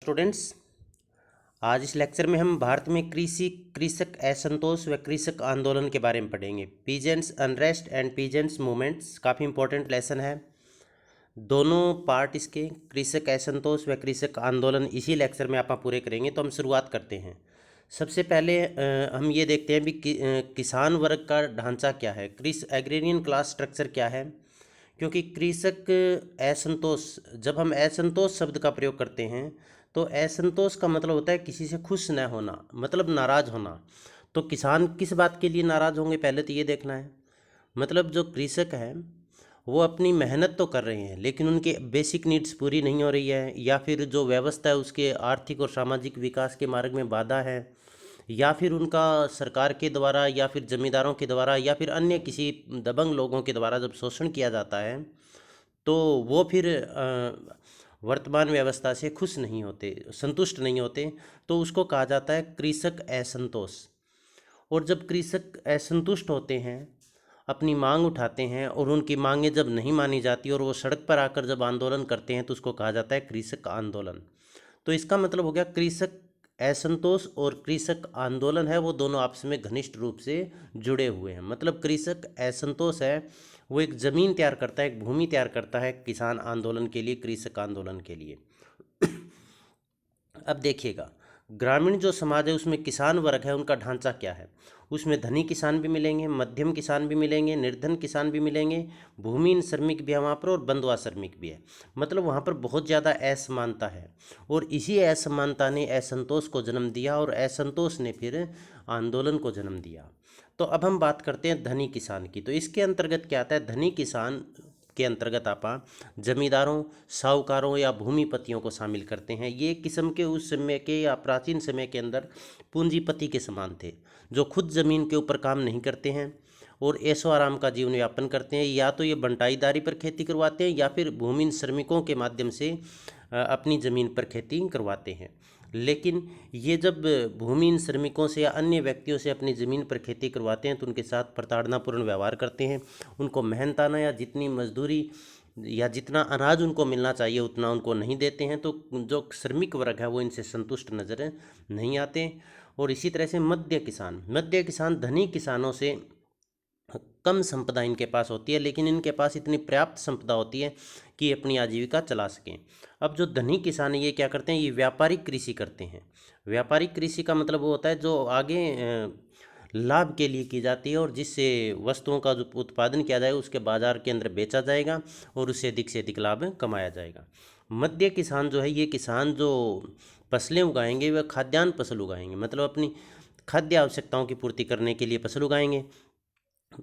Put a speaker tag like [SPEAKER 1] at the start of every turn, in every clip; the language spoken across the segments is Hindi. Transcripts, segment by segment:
[SPEAKER 1] स्टूडेंट्स, आज इस लेक्चर में हम भारत में कृषक असंतोष व कृषक आंदोलन के बारे में पढ़ेंगे। Peasants unrest and peasants movements काफ़ी इंपॉर्टेंट लेसन है। दोनों पार्ट इसके कृषक असंतोष व कृषक आंदोलन इसी लेक्चर में आप पूरे करेंगे। तो हम शुरुआत करते हैं। सबसे पहले हम ये देखते हैं भी किसान वर्ग का ढांचा क्या है, एग्रेरियन क्लास स्ट्रक्चर क्या है। क्योंकि कृषक असंतोष, जब हम असंतोष शब्द का प्रयोग करते हैं तो असंतोष का मतलब होता है किसी से खुश न होना, मतलब नाराज होना। तो किसान किस बात के लिए नाराज होंगे, पहले तो ये देखना है। मतलब जो कृषक है वो अपनी मेहनत तो कर रहे हैं लेकिन उनके बेसिक नीड्स पूरी नहीं हो रही है, या फिर जो व्यवस्था है उसके आर्थिक और सामाजिक विकास के मार्ग में बाधा है, या फिर उनका सरकार के द्वारा या फिर जमींदारों के द्वारा या फिर अन्य किसी दबंग लोगों के द्वारा जब शोषण किया जाता है तो वो फिर वर्तमान व्यवस्था से खुश नहीं होते, संतुष्ट नहीं होते। तो उसको कहा जाता है कृषक असंतोष। और जब कृषक असंतुष्ट होते हैं, अपनी मांग उठाते हैं और उनकी मांगें जब नहीं मानी जाती और वो सड़क पर आकर जब आंदोलन करते हैं तो उसको कहा जाता है कृषक आंदोलन। तो इसका मतलब हो गया कृषक असंतोष और कृषक आंदोलन है वो दोनों आपस में घनिष्ठ रूप से जुड़े हुए हैं। मतलब कृषक असंतोष है वो एक ज़मीन तैयार करता है, एक भूमि तैयार करता है किसान आंदोलन के लिए, कृषक आंदोलन के लिए। अब देखिएगा, ग्रामीण जो समाज है उसमें किसान वर्ग है उनका ढांचा क्या है। उसमें धनी किसान भी मिलेंगे, मध्यम किसान भी मिलेंगे, निर्धन किसान भी मिलेंगे, भूमिहीन श्रमिक भी है वहाँ पर और बंधुआ श्रमिक भी है। मतलब वहाँ पर बहुत ज़्यादा असमानता है और इसी असमानता ने असंतोष को जन्म दिया और असंतोष ने फिर आंदोलन को जन्म दिया। तो अब हम बात करते हैं धनी किसान की। तो इसके अंतर्गत क्या आता है, धनी किसान के अंतर्गत आप जमींदारों, साहूकारों या भूमिपतियों को शामिल करते हैं। ये किस्म के उस समय के या प्राचीन समय के अंदर पूंजीपति के समान थे, जो खुद ज़मीन के ऊपर काम नहीं करते हैं और ऐशो आराम का जीवन यापन करते हैं। या तो ये बंटाईदारी पर खेती करवाते हैं या फिर भूमिहीन श्रमिकों के माध्यम से अपनी ज़मीन पर खेती करवाते हैं। लेकिन ये जब भूमिहीन श्रमिकों से या अन्य व्यक्तियों से अपनी ज़मीन पर खेती करवाते हैं तो उनके साथ प्रताड़नापूर्ण व्यवहार करते हैं, उनको मेहनताना या जितनी मजदूरी या जितना अनाज उनको मिलना चाहिए उतना उनको नहीं देते हैं। तो जो श्रमिक वर्ग है वो इनसे संतुष्ट नज़र नहीं आते। और इसी तरह से मध्य किसान धनी किसानों से कम संपदा इनके पास होती है, लेकिन इनके पास इतनी पर्याप्त संपदा होती है कि अपनी आजीविका चला सकें। अब जो धनी किसान है ये क्या करते हैं, ये व्यापारिक कृषि करते हैं। व्यापारिक कृषि का मतलब वो होता है जो आगे लाभ के लिए की जाती है और जिससे वस्तुओं का जो उत्पादन किया जाएगा उसके बाजार के अंदर बेचा जाएगा और उससे अधिक लाभ कमाया जाएगा। मध्य किसान जो है, ये किसान जो फसलें उगाएंगे वह खाद्यान्न फसल उगाएंगे, मतलब अपनी खाद्य आवश्यकताओं की पूर्ति करने के लिए फसल उगाएंगे।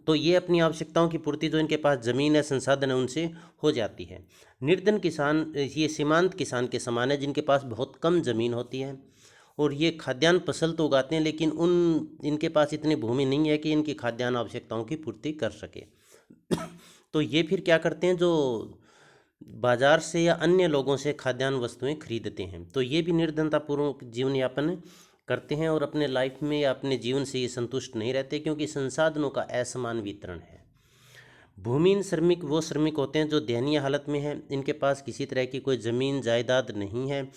[SPEAKER 1] तो ये अपनी आवश्यकताओं की पूर्ति जो इनके पास ज़मीन है, संसाधन है, उनसे हो जाती है। निर्धन किसान ये सीमांत किसान के समान है जिनके पास बहुत कम ज़मीन होती है और ये खाद्यान्न फसल तो उगाते हैं लेकिन इनके पास इतनी भूमि नहीं है कि इनकी खाद्यान्न आवश्यकताओं की पूर्ति कर सके। तो ये फिर क्या करते हैं, जो बाजार से या अन्य लोगों से खाद्यान्न वस्तुएं खरीदते हैं। तो ये भी निर्धनतापूर्वक जीवन यापन करते हैं और अपने लाइफ में या अपने जीवन से ये संतुष्ट नहीं रहते क्योंकि संसाधनों का असमान वितरण है। भूमिहीन श्रमिक वो श्रमिक होते हैं जो दयनीय हालत में हैं, इनके पास किसी तरह की कोई ज़मीन जायदाद नहीं है।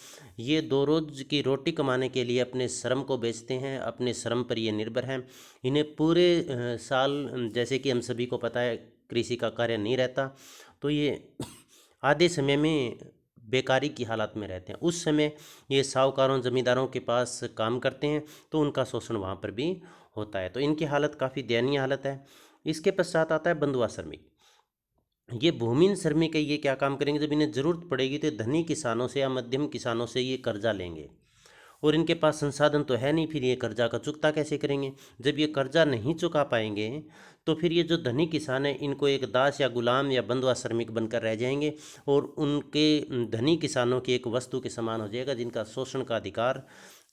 [SPEAKER 1] ये दो रोज़ की रोटी कमाने के लिए अपने श्रम को बेचते हैं, अपने श्रम पर ये निर्भर हैं। इन्हें पूरे साल, जैसे कि हम सभी को पता है, कृषि का कार्य नहीं रहता, तो ये आधे समय में बेकारी की हालत में रहते हैं। उस समय ये साहूकारों, जमींदारों के पास काम करते हैं तो उनका शोषण वहाँ पर भी होता है। तो इनकी हालत काफ़ी दयनीय हालत है। इसके पश्चात आता है बंधुआ श्रमिक। ये भूमिहीन श्रमिक है, ये क्या काम करेंगे, जब इन्हें ज़रूरत पड़ेगी तो धनी किसानों से या मध्यम किसानों से ये कर्जा लेंगे और इनके पास संसाधन तो है नहीं, फिर ये कर्जा का चुकता कैसे करेंगे। जब ये कर्जा नहीं चुका पाएंगे तो फिर ये जो धनी किसान है इनको एक दास या गुलाम या बंधुआ श्रमिक बनकर रह जाएंगे और उनके धनी किसानों की एक वस्तु के समान हो जाएगा जिनका शोषण का अधिकार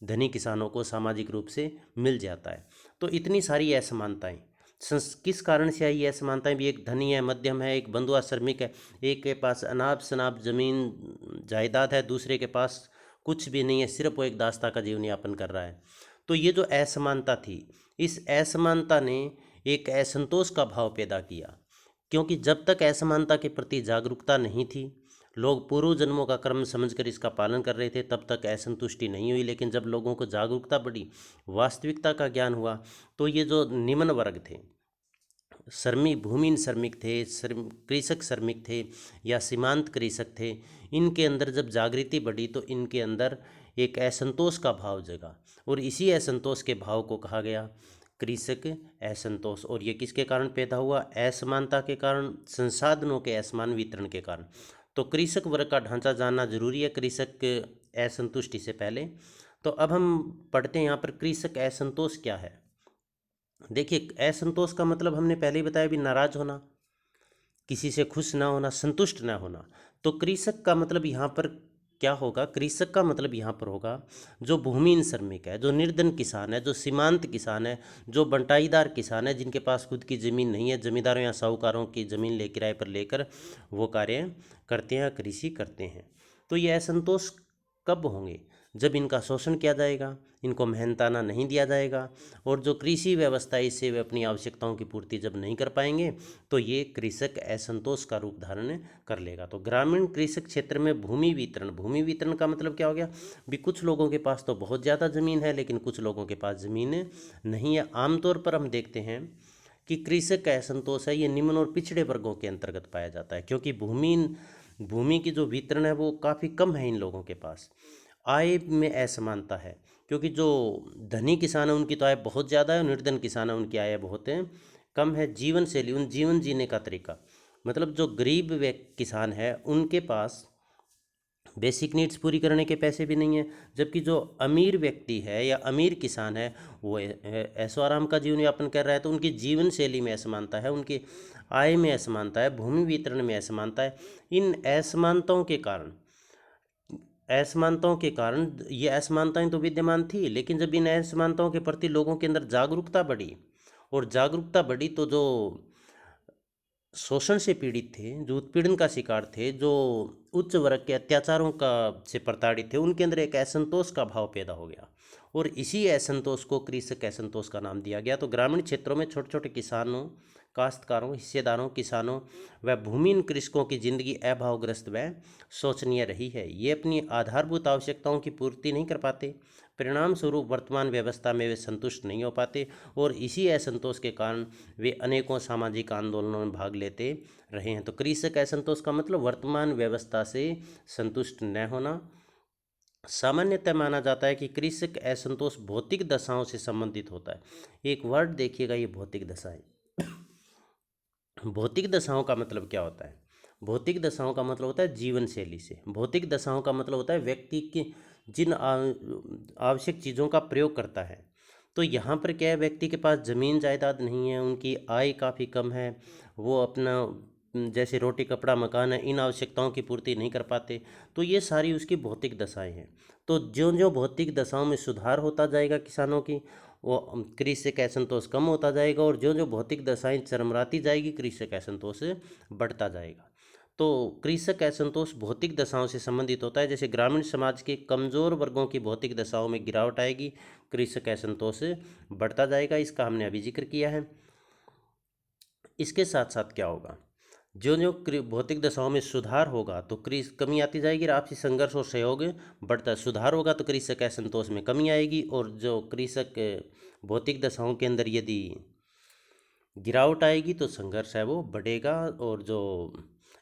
[SPEAKER 1] धनी किसानों को सामाजिक रूप से मिल जाता है। तो इतनी सारी असमानताएं किस कारण से आई असमानताएं भी, एक धनी है, मध्यम है, एक बंधुआ श्रमिक है, एक के पास अनाप शनाप जमीन जायदाद है, दूसरे के पास कुछ भी नहीं है, सिर्फ वो एक दास्ता का जीवन यापन कर रहा है। तो ये जो असमानता थी, इस असमानता ने एक असंतोष का भाव पैदा किया, क्योंकि जब तक असमानता के प्रति जागरूकता नहीं थी, लोग पूर्व जन्मों का कर्म समझकर इसका पालन कर रहे थे, तब तक असंतुष्टि नहीं हुई। लेकिन जब लोगों को जागरूकता बढ़ी, वास्तविकता का ज्ञान हुआ, तो ये जो निम्न वर्ग थे, श्रमिक, भूमिहीन श्रमिक थे, कृषक श्रमिक थे या सीमांत कृषक थे, इनके अंदर जब जागृति बढ़ी तो इनके अंदर एक असंतोष का भाव जगा, और इसी असंतोष के भाव को कहा गया कृषक असंतोष। और ये किसके कारण पैदा हुआ? असमानता के कारण, संसाधनों के असमान वितरण के कारण। तो कृषक वर्ग का ढांचा जानना जरूरी है कृषक असंतुष्टि से पहले। तो अब हम पढ़ते हैं यहाँ पर कृषक असंतोष क्या है। देखिए, असंतोष का मतलब हमने पहले ही बताया भी, नाराज होना, किसी से खुश ना होना, संतुष्ट ना होना। तो कृषक का मतलब यहाँ पर क्या होगा? कृषक का मतलब यहाँ पर होगा जो भूमिहीन श्रमिक है, जो निर्धन किसान है, जो सीमांत किसान है, जो बंटाईदार किसान है, जिनके पास खुद की ज़मीन नहीं है, जमींदारों या साहूकारों की ज़मीन ले किराए पर लेकर वो कार्य करते हैं, कृषि करते हैं। तो ये असंतोष कब होंगे? जब इनका शोषण किया जाएगा, इनको मेहनताना नहीं दिया जाएगा, और जो कृषि व्यवस्था है इससे वे अपनी आवश्यकताओं की पूर्ति जब नहीं कर पाएंगे, तो ये कृषक असंतोष का रूप धारण कर लेगा। तो ग्रामीण कृषक क्षेत्र में भूमि वितरण, भूमि वितरण का मतलब क्या हो गया? भी कुछ लोगों के पास तो बहुत ज़्यादा ज़मीन है, लेकिन कुछ लोगों के पास ज़मीन नहीं है। आमतौर पर हम देखते हैं कि कृषक का असंतोष है ये निम्न और पिछड़े वर्गों के अंतर्गत पाया जाता है, क्योंकि भूमि की जो वितरण है वो काफ़ी कम है इन लोगों के पास। आय में असमानता है, क्योंकि जो धनी किसान है उनकी तो आय बहुत ज़्यादा है, और निर्धन किसान है उनकी आय बहुत है कम है। जीवन शैली, उन जीवन जीने का तरीका, मतलब जो गरीब किसान है उनके पास बेसिक नीड्स पूरी करने के पैसे भी नहीं है, जबकि जो अमीर व्यक्ति है या अमीर किसान है वो ऐशो आराम का जीवन यापन कर रहा है। तो उनकी जीवन शैली में असमानता है, उनकी आय में असमानता है, भूमि वितरण में असमानता है। इन असमानताओं के कारण ये असमानताएं तो विद्यमान थी, लेकिन जब इन असमानताओं के प्रति लोगों के अंदर जागरूकता बढ़ी, और जागरूकता बढ़ी तो जो शोषण से पीड़ित थे, जो उत्पीड़न का शिकार थे, जो उच्च वर्ग के अत्याचारों का से प्रताड़ित थे, उनके अंदर एक असंतोष का भाव पैदा हो गया, और इसी असंतोष को कृषक असंतोष का नाम दिया गया। तो ग्रामीण क्षेत्रों में छोटे छोटे किसानों, काश्तकारों, हिस्सेदारों, किसानों व भूमिहीन कृषकों की जिंदगी अभावग्रस्त व शोचनीय रही है। ये अपनी आधारभूत आवश्यकताओं की पूर्ति नहीं कर पाते, परिणाम स्वरूप वर्तमान व्यवस्था में वे संतुष्ट नहीं हो पाते, और इसी असंतोष के कारण वे अनेकों सामाजिक आंदोलनों में भाग लेते रहे हैं। तो कृषक असंतोष का मतलब वर्तमान व्यवस्था से संतुष्ट न होना। सामान्यतः माना जाता है कि कृषक असंतोष भौतिक दशाओं से संबंधित होता है। एक वर्ड देखिएगा, ये भौतिक दशाएं। भौतिक दशाओं का मतलब क्या होता है? भौतिक दशाओं का मतलब होता है जीवन शैली से। भौतिक दशाओं का मतलब होता है व्यक्ति के जिन आवश्यक चीज़ों का प्रयोग करता है। तो यहाँ पर क्या है, व्यक्ति के पास ज़मीन जायदाद नहीं है, उनकी आय काफ़ी कम है, वो अपना जैसे रोटी कपड़ा मकान है, इन आवश्यकताओं की पूर्ति नहीं कर पाते। तो ये सारी उसकी भौतिक दशाएं हैं। तो ज्यों ज्यों भौतिक दशाओं में सुधार होता जाएगा किसानों की, वो कृषि का असंतोष कम होता जाएगा, और ज्यों ज्यों भौतिक दशाएं चरमराती जाएगी, कृषि का असंतोष बढ़ता जाएगा। तो कृषक असंतोष भौतिक दशाओं से संबंधित होता है। जैसे ग्रामीण समाज के कमजोर वर्गों की भौतिक दशाओं में गिरावट आएगी, कृषक असंतोष बढ़ता जाएगा। इसका हमने अभी जिक्र किया है। इसके साथ साथ क्या होगा, ज्यों ज्यों भौतिक दशाओं में सुधार होगा तो कमी आती जाएगी, और आपसी संघर्ष और सहयोग बढ़ता, सुधार होगा तो कृषक असंतोष में कमी आएगी, और जो कृषक भौतिक दशाओं के अंदर यदि गिरावट आएगी तो संघर्ष है वो बढ़ेगा, और जो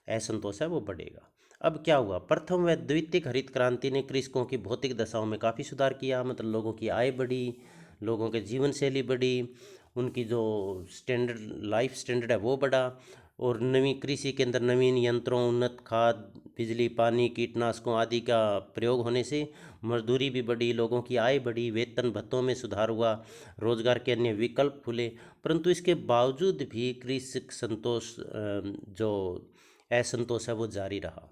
[SPEAKER 1] असंतोष है वो बढ़ेगा। अब क्या हुआ, प्रथम व द्वितीय हरित क्रांति ने कृषकों की भौतिक दशाओं में काफ़ी सुधार किया, मतलब लोगों की आय बढ़ी, लोगों के जीवन शैली बढ़ी, उनकी जो लाइफ स्टैंडर्ड है वो बढ़ा, और नवी कृषि के अंदर नवीन यंत्रों, उन्नत खाद, बिजली, पानी, कीटनाशकों आदि का प्रयोग होने से मजदूरी भी बढ़ी, लोगों की आय बढ़ी, वेतन भत्तों में सुधार हुआ, रोजगार के अन्य विकल्प खुले। परंतु इसके बावजूद भी कृषक जो असंतोष है वो जारी रहा।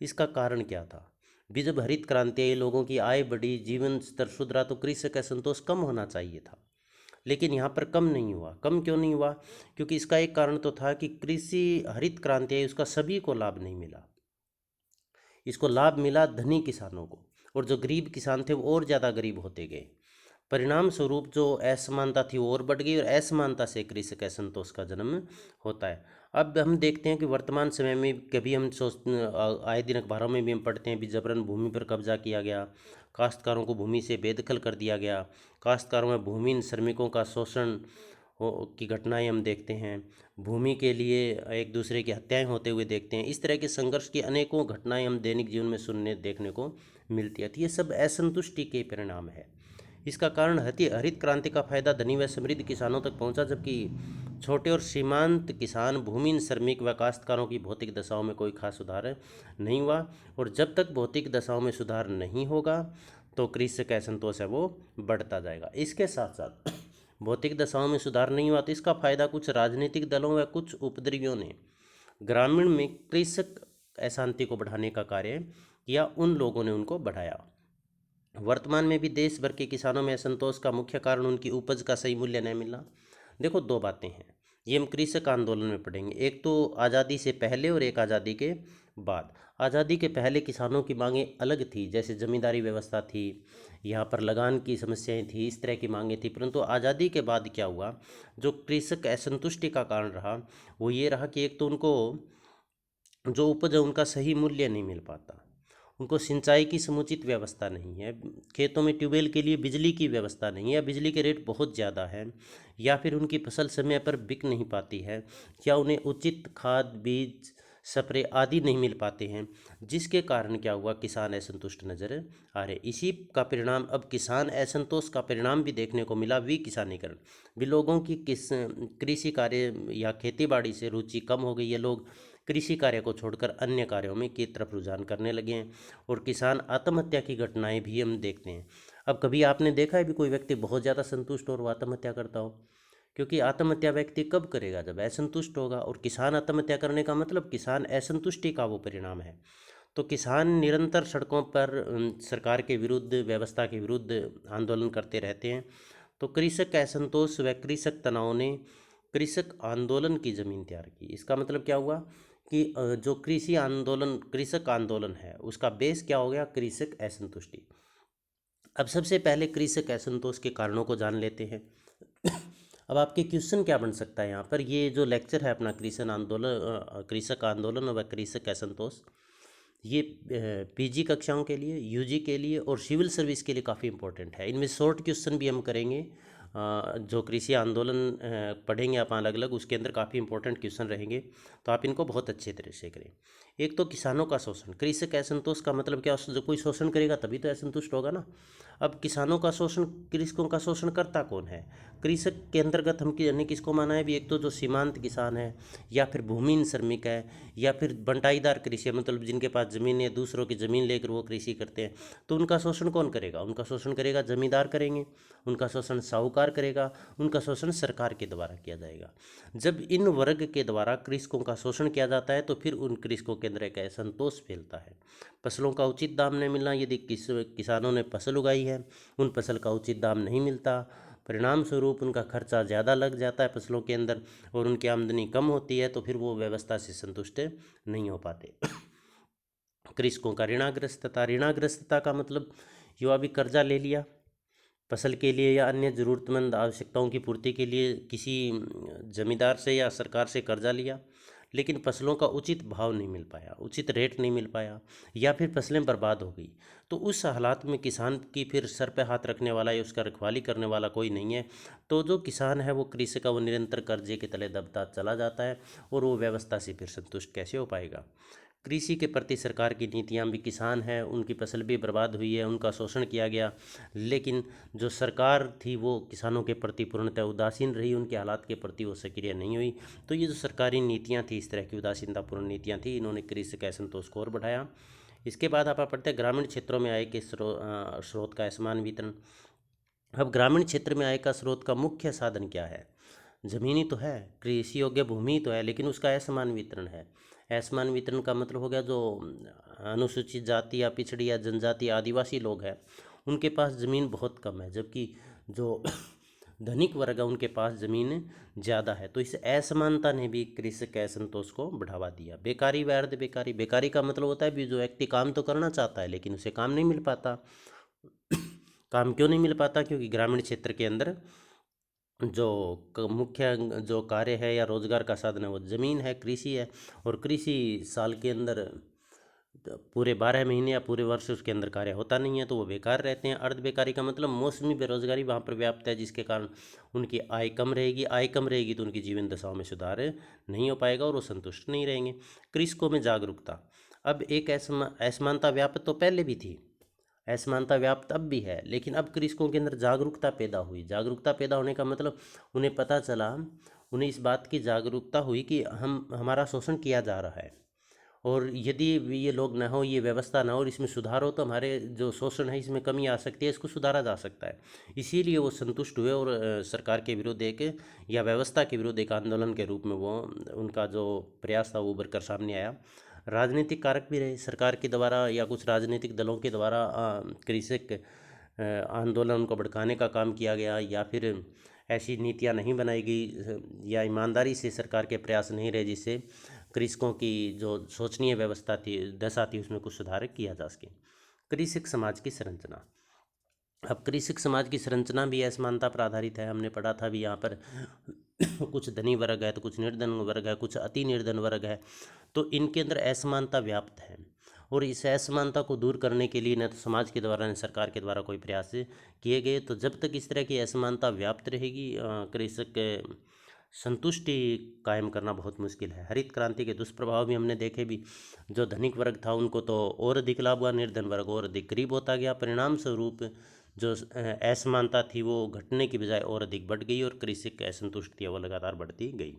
[SPEAKER 1] इसका कारण क्या था? भी जब हरित क्रांति आई, लोगों की आय बढ़ी, जीवन स्तर सुधरा, तो कृषक असंतोष कम होना चाहिए था, लेकिन यहाँ पर कम नहीं हुआ। कम क्यों नहीं हुआ? क्योंकि इसका एक कारण तो था कि कृषि हरित क्रांति आई, उसका सभी को लाभ नहीं मिला। इसको लाभ मिला धनी किसानों को, और जो गरीब किसान थे वो और ज़्यादा गरीब होते गए। परिणाम स्वरूप जो असमानता थी वो और बढ़ गई और असमानता से कृषक असंतोष का जन्म होता है। अब हम देखते हैं कि वर्तमान समय में कभी हम आए दिन अखबारों में भी हम पढ़ते हैं भी जबरन भूमि पर कब्जा किया गया, काश्तकारों को भूमि से बेदखल कर दिया गया, काश्तकारों में भूमिहीन श्रमिकों का शोषण की घटनाएं हम देखते हैं, भूमि के लिए एक दूसरे की हत्याएं होते हुए देखते हैं। इस तरह के संघर्ष की अनेकों घटनाएं हम दैनिक जीवन में सुनने देखने को मिलती है। तो ये सब असंतुष्टि के परिणाम है। इसका कारण हरित क्रांति का फायदा धनी व समृद्ध किसानों तक पहुंचा, जबकि छोटे और सीमांत किसान, भूमिहीन श्रमिक व काश्तकारों की भौतिक दशाओं में कोई खास सुधार नहीं हुआ। और जब तक भौतिक दशाओं में सुधार नहीं होगा तो कृषि असंतोष है वो बढ़ता जाएगा। इसके साथ साथ भौतिक दशाओं में सुधार नहीं हुआ तो इसका फायदा कुछ राजनीतिक दलों व कुछ उपद्रवियों ने ग्रामीण में कृषक अशांति को बढ़ाने का कार्य किया, उन लोगों ने उनको बढ़ाया। वर्तमान में भी देश भर के किसानों में असंतोष का मुख्य कारण उनकी उपज का सही मूल्य नहीं मिलना। देखो, दो बातें हैं, ये हम कृषक आंदोलन में पढ़ेंगे। एक तो आज़ादी से पहले और एक आज़ादी के बाद। आज़ादी के पहले किसानों की मांगें अलग थी, जैसे जमींदारी व्यवस्था थी, यहाँ पर लगान की समस्याएं थी, इस तरह की मांगें थी। परंतु आज़ादी के बाद क्या हुआ, जो कृषक असंतुष्टि का कारण रहा वो ये रहा कि एक तो उनको जो उपज है उनका सही मूल्य नहीं मिल पाता, उनको सिंचाई की समुचित व्यवस्था नहीं है, खेतों में ट्यूबवेल के लिए बिजली की व्यवस्था नहीं है, बिजली के रेट बहुत ज़्यादा है, या फिर उनकी फसल समय पर बिक नहीं पाती है, या उन्हें उचित खाद, बीज, स्प्रे आदि नहीं मिल पाते हैं, जिसके कारण क्या हुआ, किसान असंतुष्ट नजर आ रहे। इसी का परिणाम अब किसान असंतोष का परिणाम भी देखने को मिला विकिसानीकरण भी। लोगों की कृषि कार्य या खेती बाड़ी से रुचि कम हो गई है, लोग कृषि कार्य को छोड़कर अन्य कार्यों में की तरफ रुझान करने लगे हैं और किसान आत्महत्या की घटनाएं भी हम देखते हैं। अब कभी आपने देखा है भी कोई व्यक्ति बहुत ज़्यादा संतुष्ट हो और वो आत्महत्या करता हो? क्योंकि आत्महत्या व्यक्ति कब करेगा, जब असंतुष्ट होगा। और किसान आत्महत्या करने का मतलब किसान असंतुष्टि का वो परिणाम है। तो किसान निरंतर सड़कों पर सरकार के विरुद्ध, व्यवस्था के विरुद्ध आंदोलन करते रहते हैं। तो कृषक असंतोष व कृषक तनाव ने कृषक आंदोलन की जमीन तैयार की। इसका मतलब क्या हुआ कि जो कृषि आंदोलन, कृषक आंदोलन है, उसका बेस क्या हो गया, कृषक असंतुष्टि। अब सबसे पहले कृषक असंतोष के कारणों को जान लेते हैं। अब आपके क्वेश्चन क्या बन सकता है यहाँ पर, ये जो लेक्चर है अपना कृषक आंदोलन व कृषक असंतोष, ये पीजी कक्षाओं के लिए, यूजी के लिए और सिविल सर्विस के लिए काफ़ी इंपॉर्टेंट है। इनमें शॉर्ट क्वेश्चन भी हम करेंगे। जो कृषि आंदोलन पढ़ेंगे आप अलग अलग, उसके अंदर काफ़ी इंपॉर्टेंट क्वेश्चन रहेंगे, तो आप इनको बहुत अच्छे तरह से करें। एक तो किसानों का शोषण, कृषक असंतोष का मतलब क्या, जो कोई शोषण करेगा तभी तो असंतुष्ट होगा ना। अब किसानों का शोषण, कृषकों का शोषण करता कौन है? कृषक के अंतर्गत हम यानी किसको माना है भी, एक तो जो सीमांत किसान है, या फिर भूमिहीन श्रमिक है, या फिर बंटाईदार कृषि है, मतलब जिनके पास ज़मीन है, दूसरों की ज़मीन लेकर वो कृषि करते हैं। तो उनका शोषण कौन करेगा? उनका शोषण करेगा जमींदार करेंगे, उनका शोषण साहूकार करेगा, उनका शोषण सरकार के द्वारा किया जाएगा। जब इन वर्ग के द्वारा कृषकों का शोषण किया जाता है तो फिर उन कृषकों के अंदर एक असंतोष फैलता है। फसलों का उचित दाम नहीं मिलना, यदि किसानों ने फसल उगाई है, उन फसल का उचित दाम नहीं मिलता, परिणाम स्वरूप उनका खर्चा ज़्यादा लग जाता है फसलों के अंदर और उनकी आमदनी कम होती है, तो फिर वो व्यवस्था से संतुष्ट नहीं हो पाते। कृषकों का ऋणाग्रस्तता, ऋणाग्रस्तता का मतलब युवा भी कर्जा ले लिया फसल के लिए या अन्य ज़रूरतमंद आवश्यकताओं की पूर्ति के लिए, किसी जमींदार से या सरकार से कर्जा लिया, लेकिन फसलों का उचित भाव नहीं मिल पाया, उचित रेट नहीं मिल पाया, या फिर फसलें बर्बाद हो गई। तो उस हालात में किसान की फिर सर पे हाथ रखने वाला या उसका रखवाली करने वाला कोई नहीं है। तो जो किसान है वो कृषक का वो निरंतर कर्जे के तले दबता चला जाता है और वो व्यवस्था से फिर संतुष्ट कैसे हो पाएगा। कृषि के प्रति सरकार की नीतियाँ भी, किसान हैं उनकी फसल भी बर्बाद हुई है, उनका शोषण किया गया, लेकिन जो सरकार थी वो किसानों के प्रति पूर्णतः उदासीन रही, उनके हालात के प्रति वो सक्रिय नहीं हुई। तो ये जो सरकारी नीतियाँ थी, इस तरह की उदासीनतापूर्ण नीतियाँ थी, इन्होंने कृषि के असंतोष को और बढ़ाया। इसके बाद आप पढ़ते हैं ग्रामीण क्षेत्रों में आय के स्रोत का असमान वितरण। अब ग्रामीण क्षेत्र में आय का स्रोत का मुख्य साधन क्या है? जमीनी तो है, कृषि योग्य भूमि तो है, लेकिन उसका असमान वितरण है। असमान वितरण का मतलब हो गया जो अनुसूचित जाति या पिछड़ी या जनजाति आदिवासी लोग हैं उनके पास ज़मीन बहुत कम है, जबकि जो धनिक वर्ग है उनके पास ज़मीन ज़्यादा है। तो इस असमानता ने भी कृषक असंतोष को बढ़ावा दिया। बेकारी व अर्ध बेकारी, बेकारी का मतलब होता है भी जो व्यक्ति काम तो करना चाहता है लेकिन उसे काम नहीं मिल पाता। काम क्यों नहीं मिल पाता? क्योंकि ग्रामीण क्षेत्र के अंदर जो मुख्य जो कार्य है या रोजगार का साधन है वो ज़मीन है, कृषि है। और कृषि साल के अंदर पूरे 12 महीने या पूरे वर्ष उसके अंदर कार्य होता नहीं है, तो वो बेकार रहते हैं। अर्ध बेकारी का मतलब मौसमी बेरोजगारी वहाँ पर व्याप्त है, जिसके कारण उनकी आय कम रहेगी। आय कम रहेगी तो उनकी जीवन दशाओं में सुधार नहीं हो पाएगा और वो संतुष्ट नहीं रहेंगे। कृषकों में जागरूकता। अब एक असमानता व्याप्त तो पहले भी थी, असमानता व्याप्त अब भी है, लेकिन अब कृषकों के अंदर जागरूकता पैदा हुई। जागरूकता पैदा होने का मतलब उन्हें पता चला, उन्हें इस बात की जागरूकता हुई कि हमारा शोषण किया जा रहा है, और यदि ये लोग ना हो, ये व्यवस्था ना हो और इसमें सुधार हो, तो हमारे जो शोषण है इसमें कमी आ सकती है, इसको सुधारा जा सकता है। इसीलिए वो संतुष्ट हुए और सरकार के विरुद्ध एक या व्यवस्था के विरुद्ध एक आंदोलन के रूप में वो उनका जो प्रयास था वो उभर कर सामने आया। राजनीतिक कारक भी रहे, सरकार के द्वारा या कुछ राजनीतिक दलों के द्वारा कृषक आंदोलन को भड़काने का काम किया गया, या फिर ऐसी नीतियां नहीं बनाई गई या ईमानदारी से सरकार के प्रयास नहीं रहे जिससे कृषकों की जो शोचनीय व्यवस्था थी, दशा थी, उसमें कुछ सुधार किया जा सके। कृषक समाज की संरचना। अब कृषक समाज की संरचना भी असमानता पर आधारित है। हमने पढ़ा था भी यहाँ पर कुछ धनी वर्ग है तो कुछ निर्धन वर्ग है, कुछ अति निर्धन वर्ग है, तो इनके अंदर असमानता व्याप्त है। और इस असमानता को दूर करने के लिए न तो समाज के द्वारा न सरकार के द्वारा कोई प्रयास किए गए। तो जब तक इस तरह की असमानता व्याप्त रहेगी, कृषक संतुष्टि कायम करना बहुत मुश्किल है। हरित क्रांति के दुष्प्रभाव भी हमने देखे भी। जो धनिक वर्ग था उनको तो और अधिक लाभ हुआ, निर्धन वर्ग और अधिक गरीब होता गया। परिणाम स्वरूप जो असमानता थी वो घटने की बजाय और अधिक बढ़ गई, और कृषि की असंतुष्टि वो लगातार बढ़ती गई।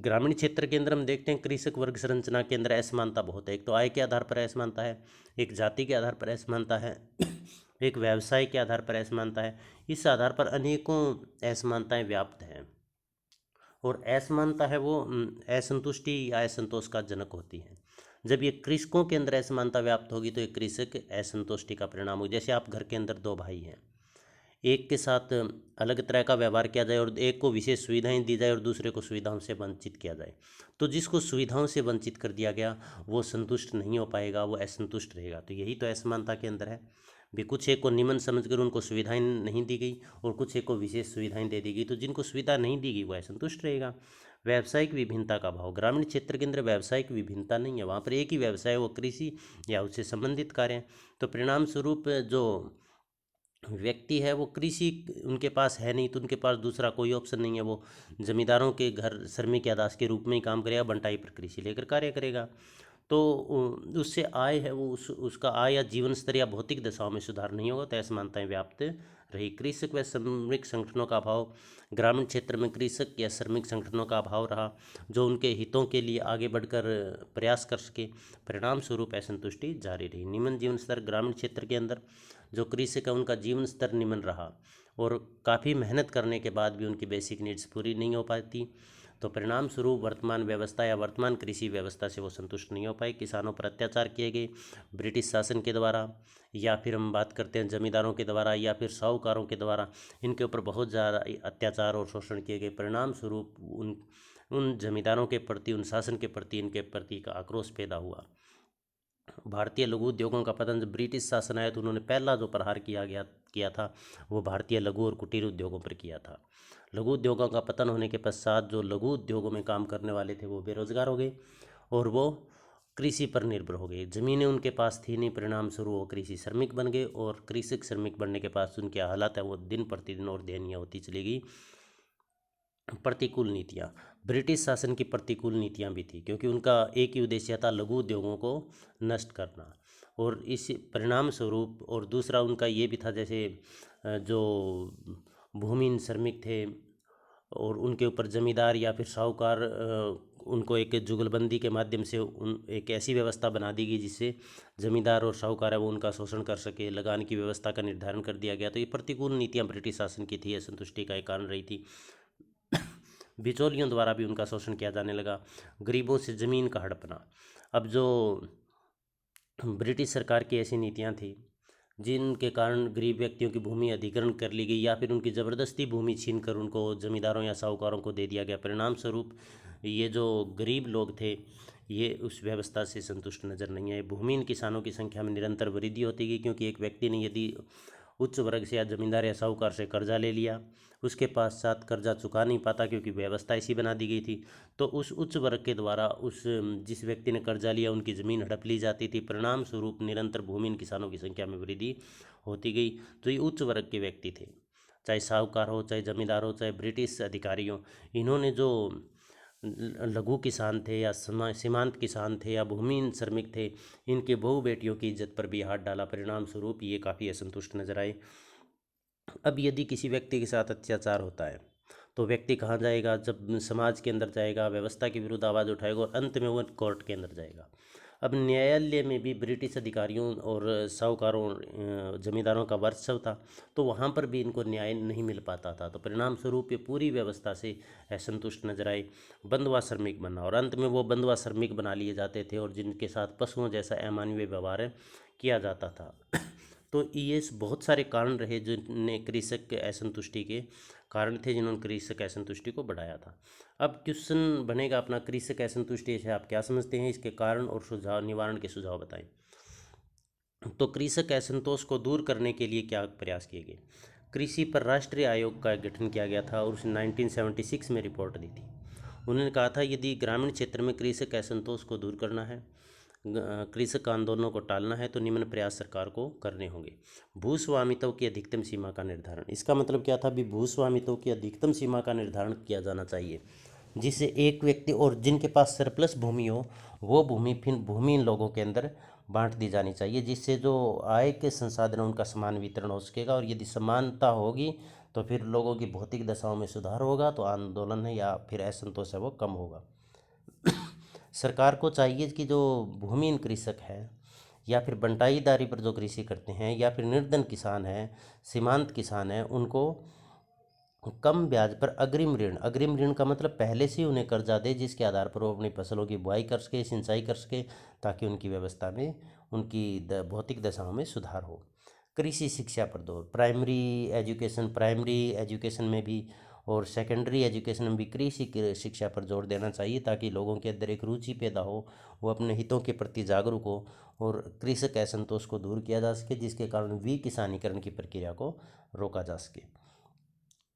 [SPEAKER 1] ग्रामीण क्षेत्र के अंदर हम देखते हैं कृषक वर्ग संरचना के अंदर असमानता बहुत है। एक तो आय के आधार पर असमानता है, एक जाति के आधार पर असमानता है, एक व्यवसाय के आधार पर असमानता है। इस आधार पर अनेकों असमानताएं व्याप्त हैं, और असमानता है वो असंतुष्टि या असंतोष का जनक होती है। जब ये कृषकों के अंदर असमानता व्याप्त होगी तो एक कृषक असंतुष्टि का परिणाम होगी। जैसे आप घर के अंदर दो भाई हैं, एक के साथ अलग तरह का व्यवहार किया जाए और एक को विशेष सुविधाएं दी जाए और दूसरे को सुविधाओं से वंचित किया जाए, तो जिसको सुविधाओं से वंचित कर दिया गया वो संतुष्ट नहीं हो पाएगा, वो असंतुष्ट रहेगा। तो यही तो असमानता के अंदर है भी। कुछ एक को निम्न समझकर उनको सुविधाएं नहीं दी गई और कुछ एक को विशेष सुविधाएं दे दी गई, तो जिनको सुविधा नहीं दी गई वो असंतुष्ट रहेगा। व्यावसायिक विभिन्नता का भाव। ग्रामीण क्षेत्र के अंदर व्यावसायिक विभिन्नता नहीं है, वहाँ पर एक ही व्यवसाय है, वो कृषि या उससे संबंधित कार्य हैं। तो परिणाम स्वरूप जो व्यक्ति है वो कृषि उनके पास है नहीं, तो उनके पास दूसरा कोई ऑप्शन नहीं है। वो जमींदारों के घर श्रमिक या दास के रूप में ही काम करेगा, बंटाई पर कृषि लेकर कार्य करेगा। तो उससे आय है वो उसका आय या जीवन स्तर या भौतिक दशाओं में सुधार नहीं होगा, तो असमानताएं व्याप्त रही। कृषक व श्रमिक संगठनों का अभाव। ग्रामीण क्षेत्र में कृषक या श्रमिक संगठनों का अभाव रहा जो उनके हितों के लिए आगे बढ़कर प्रयास कर सके। परिणाम स्वरूप असंतुष्टि जारी रही। निम्न जीवन स्तर। ग्रामीण क्षेत्र के अंदर जो कृषक है उनका जीवन स्तर निम्न रहा, और काफ़ी मेहनत करने के बाद भी उनकी बेसिक नीड्स पूरी नहीं हो पाती। तो परिणाम स्वरूप वर्तमान व्यवस्था या वर्तमान कृषि व्यवस्था से वो संतुष्ट नहीं हो पाए। किसानों पर अत्याचार किए गए ब्रिटिश शासन के द्वारा, या फिर हम बात करते हैं जमींदारों के द्वारा या फिर साहूकारों के द्वारा, इनके ऊपर बहुत ज़्यादा अत्याचार और शोषण किए गए। परिणाम स्वरूप उन उन जमींदारों के प्रति, उन शासन के प्रति, इनके प्रति का आक्रोश पैदा हुआ। भारतीय लघु उद्योगों का पतन। जब ब्रिटिश शासन आया तो उन्होंने पहला जो प्रहार किया था वो भारतीय लघु और कुटीर उद्योगों पर किया था। लघु उद्योगों का पतन होने के पश्चात जो लघु उद्योगों में काम करने वाले थे वो बेरोजगार हो गए और वो कृषि पर निर्भर हो गए। ज़मीनें उनके पास थी नहीं, परिणाम स्वरूप वो कृषि श्रमिक बन गए, और कृषक श्रमिक बनने के पास उनकी हालत है वो दिन प्रतिदिन और दयनीय होती चली गई। प्रतिकूल नीतियाँ। ब्रिटिश शासन की प्रतिकूल नीतियाँ भी थी, क्योंकि उनका एक ही उद्देश्य था लघु उद्योगों को नष्ट करना, और इस परिणाम स्वरूप। और दूसरा उनका ये भी था, जैसे जो भूमिहीन श्रमिक थे और उनके ऊपर जमींदार या फिर साहूकार उनको एक जुगलबंदी के माध्यम से उन एक ऐसी व्यवस्था बना दी गई जिससे जमींदार और साहूकार है वो उनका शोषण कर सके, लगान की व्यवस्था का निर्धारण कर दिया गया। तो ये प्रतिकूल नीतियाँ ब्रिटिश शासन की थी, असंतुष्टि का एक कारण रही थी। बिचौलियों द्वारा भी उनका शोषण किया जाने लगा। गरीबों से ज़मीन का हड़पना। अब जो ब्रिटिश सरकार की ऐसी नीतियां थी जिनके कारण गरीब व्यक्तियों की भूमि अधिग्रहण कर ली गई, या फिर उनकी ज़बरदस्ती भूमि छीन कर उनको जमींदारों या साहूकारों को दे दिया गया। परिणाम स्वरूप ये जो गरीब लोग थे ये उस व्यवस्था से संतुष्ट नज़र नहीं आए। भूमिहीन किसानों की संख्या में निरंतर वृद्धि होती गई, क्योंकि एक व्यक्ति ने यदि उच्च वर्ग से या जमींदार या साहूकार से कर्जा ले लिया, उसके पश्चात कर्जा चुका नहीं पाता क्योंकि व्यवस्था ऐसी बना दी गई थी, तो उस उच्च वर्ग के द्वारा उस जिस व्यक्ति ने कर्जा लिया उनकी ज़मीन हड़प ली जाती थी। परिणाम स्वरूप निरंतर भूमिहीन किसानों की संख्या में वृद्धि होती गई। तो ये उच्च वर्ग के व्यक्ति थे, चाहे साहूकार हो, चाहे जमींदार हो, चाहे ब्रिटिश अधिकारी हो। इन्होंने जो लघु किसान थे या सीमांत किसान थे या भूमिहीन श्रमिक थे, इनके बहू बेटियों की इज्जत पर भी हाथ डाला। परिणाम स्वरूप ये काफ़ी असंतुष्ट नजर आए। अब यदि किसी व्यक्ति के साथ अत्याचार होता है तो व्यक्ति कहाँ जाएगा? जब समाज के अंदर जाएगा, व्यवस्था के विरुद्ध आवाज़ उठाएगा और अंत में वो कोर्ट के अंदर जाएगा। अब न्यायालय में भी ब्रिटिश अधिकारियों और साहूकारों जमींदारों का वर्चस्व था, तो वहाँ पर भी इनको न्याय नहीं मिल पाता था। तो परिणाम स्वरूप ये पूरी व्यवस्था से असंतुष्ट नजर आए। बंधुआ श्रमिक बनना, और अंत में वो बंधुआ श्रमिक बना लिए जाते थे और जिनके साथ पशुओं जैसा अमानवीय व्यवहार किया जाता था। तो ये बहुत सारे कारण रहे जिनने कृषक के असंतुष्टि के कारण थे, जिन्होंने कृषक असंतुष्टि को बढ़ाया था। अब क्वेश्चन बनेगा अपना, कृषक असंतुष्टि से आप क्या समझते हैं? इसके कारण और सुझाव, निवारण के सुझाव बताएं। तो कृषक असंतोष को दूर करने के लिए क्या प्रयास किए गए? कृषि पर राष्ट्रीय आयोग का गठन किया गया था और उसने 1976 में रिपोर्ट दी थी। उन्होंने कहा था यदि ग्रामीण क्षेत्र में कृषक असंतोष को दूर करना है, कृषक आंदोलनों को टालना है, तो निम्न प्रयास सरकार को करने होंगे। भू स्वामित्व की अधिकतम सीमा का निर्धारण। इसका मतलब क्या था? भी भू स्वामित्व की अधिकतम सीमा का निर्धारण किया जाना चाहिए, जिससे एक व्यक्ति और जिनके पास सरप्लस भूमि हो वो भूमि फिर भूमिहीन लोगों के अंदर बांट दी जानी चाहिए, जिससे जो आय के संसाधन उनका समान वितरण हो सकेगा। और यदि समानता होगी तो फिर लोगों की भौतिक दशाओं में सुधार होगा, तो आंदोलन है या फिर असंतोष है वो कम होगा। सरकार को चाहिए कि जो भूमिहीन कृषक है या फिर बंटाईदारी पर जो कृषि करते हैं या फिर निर्धन किसान हैं, सीमांत किसान हैं, उनको कम ब्याज पर अग्रिम ऋण का मतलब पहले से ही उन्हें कर्जा दे, जिसके आधार पर वो अपनी फसलों की बुआई कर सके, सिंचाई कर सके, ताकि उनकी व्यवस्था में उनकी भौतिक दशाओं में सुधार हो। कृषि शिक्षा पर जोर। प्राइमरी एजुकेशन में भी और सेकेंडरी एजुकेशन में भी कृषि शिक्षा पर जोर देना चाहिए, ताकि लोगों के अंदर एक रुचि पैदा हो, वो अपने हितों के प्रति जागरूक हो और कृषक असंतोष को दूर किया जा सके, जिसके कारण विकिसानीकरण की प्रक्रिया को रोका जा सके।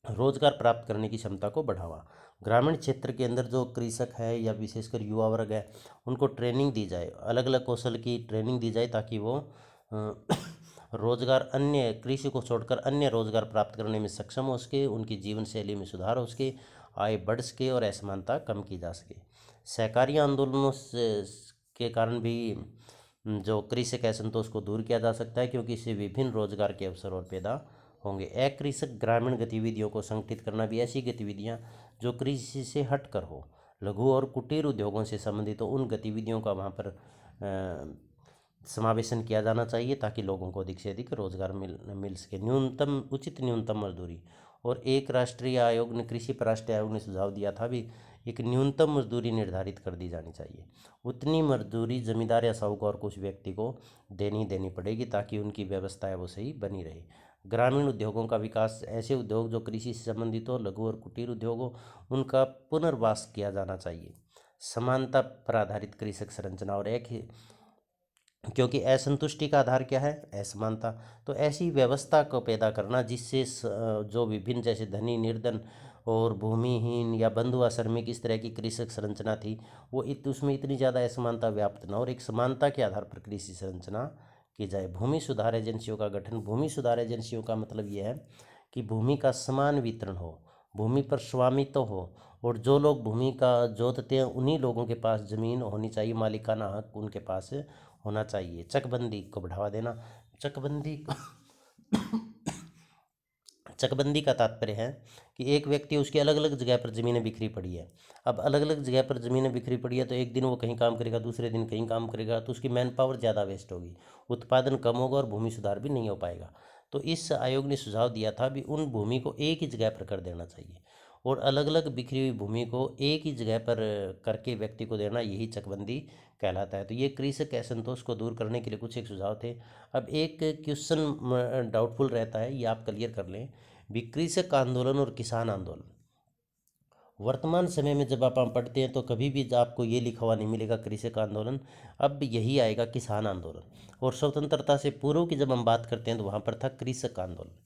[SPEAKER 1] रोजगार प्राप्त करने की क्षमता को बढ़ावा। ग्रामीण क्षेत्र के अंदर जो कृषक है या विशेषकर युवा वर्ग है, उनको ट्रेनिंग दी जाए, अलग अलग कौशल की ट्रेनिंग दी जाए, ताकि वो रोजगार, अन्य कृषि को छोड़कर अन्य रोजगार प्राप्त करने में सक्षम हो सके, उनकी जीवन शैली में सुधार हो सके, आय बढ़ सके और असमानता कम की जा सके। सहकारी आंदोलनों से के कारण भी जो कृषक असंतोष को दूर किया जा सकता है, क्योंकि इससे विभिन्न रोजगार के अवसर और पैदा होंगे। अकृषक ग्रामीण गतिविधियों को संगठित करना भी ऐसी गतिविधियां जो कृषि से हट कर हो, लघु और कुटीर उद्योगों से संबंधित हो, उन गतिविधियों का वहाँ पर समावेशन किया जाना चाहिए, ताकि लोगों को अधिक से अधिक रोजगार मिल सके। उचित न्यूनतम मजदूरी। और एक राष्ट्रीय आयोग ने, कृषि पर राष्ट्रीय आयोग ने सुझाव दिया था भी, एक न्यूनतम मजदूरी निर्धारित कर दी जानी चाहिए। उतनी मजदूरी जमींदार या साहूकार को उस व्यक्ति को देनी पड़ेगी, ताकि उनकी व्यवस्था है वो सही बनी रहे। ग्रामीण उद्योगों का विकास। ऐसे उद्योग जो कृषि से संबंधित हो, लघु और कुटीर उद्योग हो, उनका पुनर्वास किया जाना चाहिए। समानता पर आधारित कृषक संरचना। और एक ही, क्योंकि असंतुष्टि का आधार क्या है? असमानता। तो ऐसी व्यवस्था को पैदा करना जिससे जो विभिन्न, जैसे धनी, निर्धन और भूमिहीन या बंधुआ श्रमिक, इस तरह की कृषक संरचना थी, वो उसमें इतनी ज़्यादा असमानता व्याप्त न, और एक समानता के आधार पर कृषि संरचना की जाए। भूमि सुधार एजेंसियों का गठन। भूमि सुधार एजेंसियों का मतलब ये है कि भूमि का समान वितरण हो, भूमि पर स्वामित्व हो, और जो लोग भूमि का जोतते हैं उन्हीं लोगों के पास जमीन होनी चाहिए, मालिकाना हक उनके पास होना चाहिए। चकबंदी को बढ़ावा देना। चकबंदी का तात्पर्य है कि एक व्यक्ति, उसकी अलग अलग जगह पर ज़मीनें बिखरी पड़ी है। अब अलग अलग जगह पर ज़मीनें बिखरी पड़ी है, तो एक दिन वो कहीं काम करेगा, दूसरे दिन कहीं काम करेगा, तो उसकी मैन पावर ज़्यादा वेस्ट होगी, उत्पादन कम होगा और भूमि सुधार भी नहीं हो पाएगा। तो इस आयोग ने सुझाव दिया था भी उन भूमि को एक ही जगह पर कर देना चाहिए, और अलग अलग बिखरी हुई भूमि को एक ही जगह पर करके व्यक्ति को देना, यही चकबंदी कहलाता है। तो ये कृषक असंतोष को दूर करने के लिए कुछ एक सुझाव थे। अब एक क्वेश्चन डाउटफुल रहता है, ये आप क्लियर कर लें भी, कृषक आंदोलन और किसान आंदोलन वर्तमान समय में जब आप पढ़ते हैं तो कभी भी आपको ये लिखा हुआ नहीं मिलेगा कृषक आंदोलन, अब यही आएगा किसान आंदोलन। और स्वतंत्रता से पूर्व की जब हम बात करते हैं तो वहाँ पर था कृषक आंदोलन।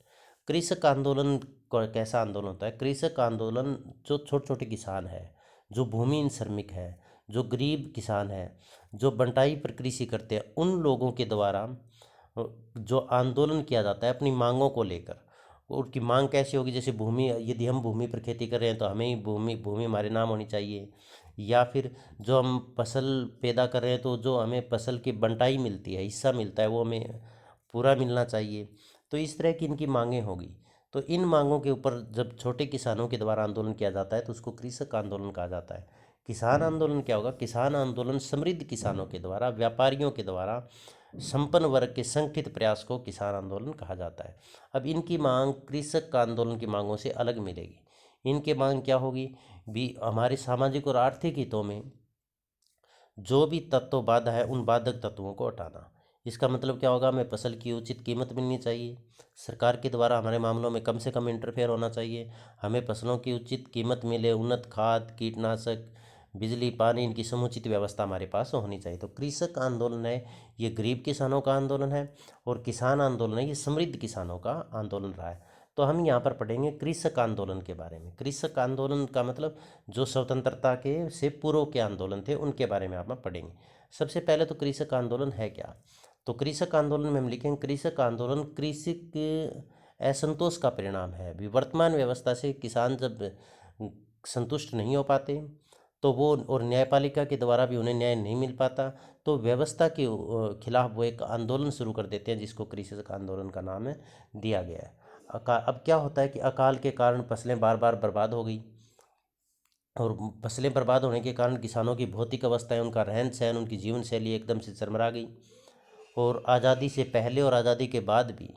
[SPEAKER 1] कृषक आंदोलन कैसा आंदोलन होता है? कृषक आंदोलन जो छोटे छोटे किसान है, जो भूमिहीन श्रमिक है, जो गरीब किसान है, जो बंटाई पर कृषि करते हैं, उन लोगों के द्वारा जो आंदोलन किया जाता है अपनी मांगों को लेकर। उनकी मांग कैसी होगी? जैसे भूमि, यदि हम भूमि पर खेती कर रहे हैं तो हमें ही भूमि भूमि हमारे नाम होनी चाहिए। या फिर जो हम फसल पैदा कर रहे हैं तो जो हमें फसल की बंटाई मिलती है, हिस्सा मिलता है, वो हमें पूरा मिलना चाहिए। तो इस तरह की इनकी मांगें होगी। तो इन मांगों के ऊपर जब छोटे किसानों के द्वारा आंदोलन किया जाता है तो उसको कृषक आंदोलन कहा जाता है। किसान आंदोलन क्या होगा? किसान आंदोलन समृद्ध किसानों के द्वारा, व्यापारियों के द्वारा, संपन्न वर्ग के संगठित प्रयास को किसान आंदोलन कहा जाता है। अब इनकी मांग कृषक आंदोलन की मांगों से अलग मिलेगी। इनकी मांग क्या होगी? भी हमारे सामाजिक और आर्थिक हितों में जो भी तत्व बाधा है उन बाधक तत्वों को हटाना। इसका मतलब क्या होगा? हमें फसल की उचित कीमत मिलनी चाहिए, सरकार के द्वारा हमारे मामलों में कम से कम इंटरफेयर होना चाहिए, हमें फसलों की उचित कीमत मिले, उन्नत खाद, कीटनाशक, बिजली, पानी, इनकी समुचित व्यवस्था हमारे पास होनी चाहिए। तो कृषक आंदोलन है ये गरीब किसानों का आंदोलन है, और किसान आंदोलन है ये समृद्ध किसानों का आंदोलन रहा है। तो हम यहाँ पर पढ़ेंगे कृषक आंदोलन के बारे में। कृषक आंदोलन का मतलब जो स्वतंत्रता के से पूर्व के आंदोलन थे उनके बारे में आप पढ़ेंगे। सबसे पहले तो कृषक आंदोलन है क्या? तो कृषक आंदोलन में हम लिखेंगे कृषक आंदोलन कृषि के असंतोष का परिणाम है। अभी वर्तमान व्यवस्था से किसान जब संतुष्ट नहीं हो पाते तो वो, और न्यायपालिका के द्वारा भी उन्हें न्याय नहीं मिल पाता, तो व्यवस्था के खिलाफ वो एक आंदोलन शुरू कर देते हैं जिसको कृषक आंदोलन का नाम दिया गया है। अब क्या होता है कि अकाल के कारण फसलें बार बार बर्बाद हो गई, और फसलें बर्बाद होने के कारण किसानों की भौतिक अवस्थाएं, उनका रहन सहन, उनकी जीवन शैली एकदम से चरमरा गई। और आज़ादी से पहले और आज़ादी के बाद भी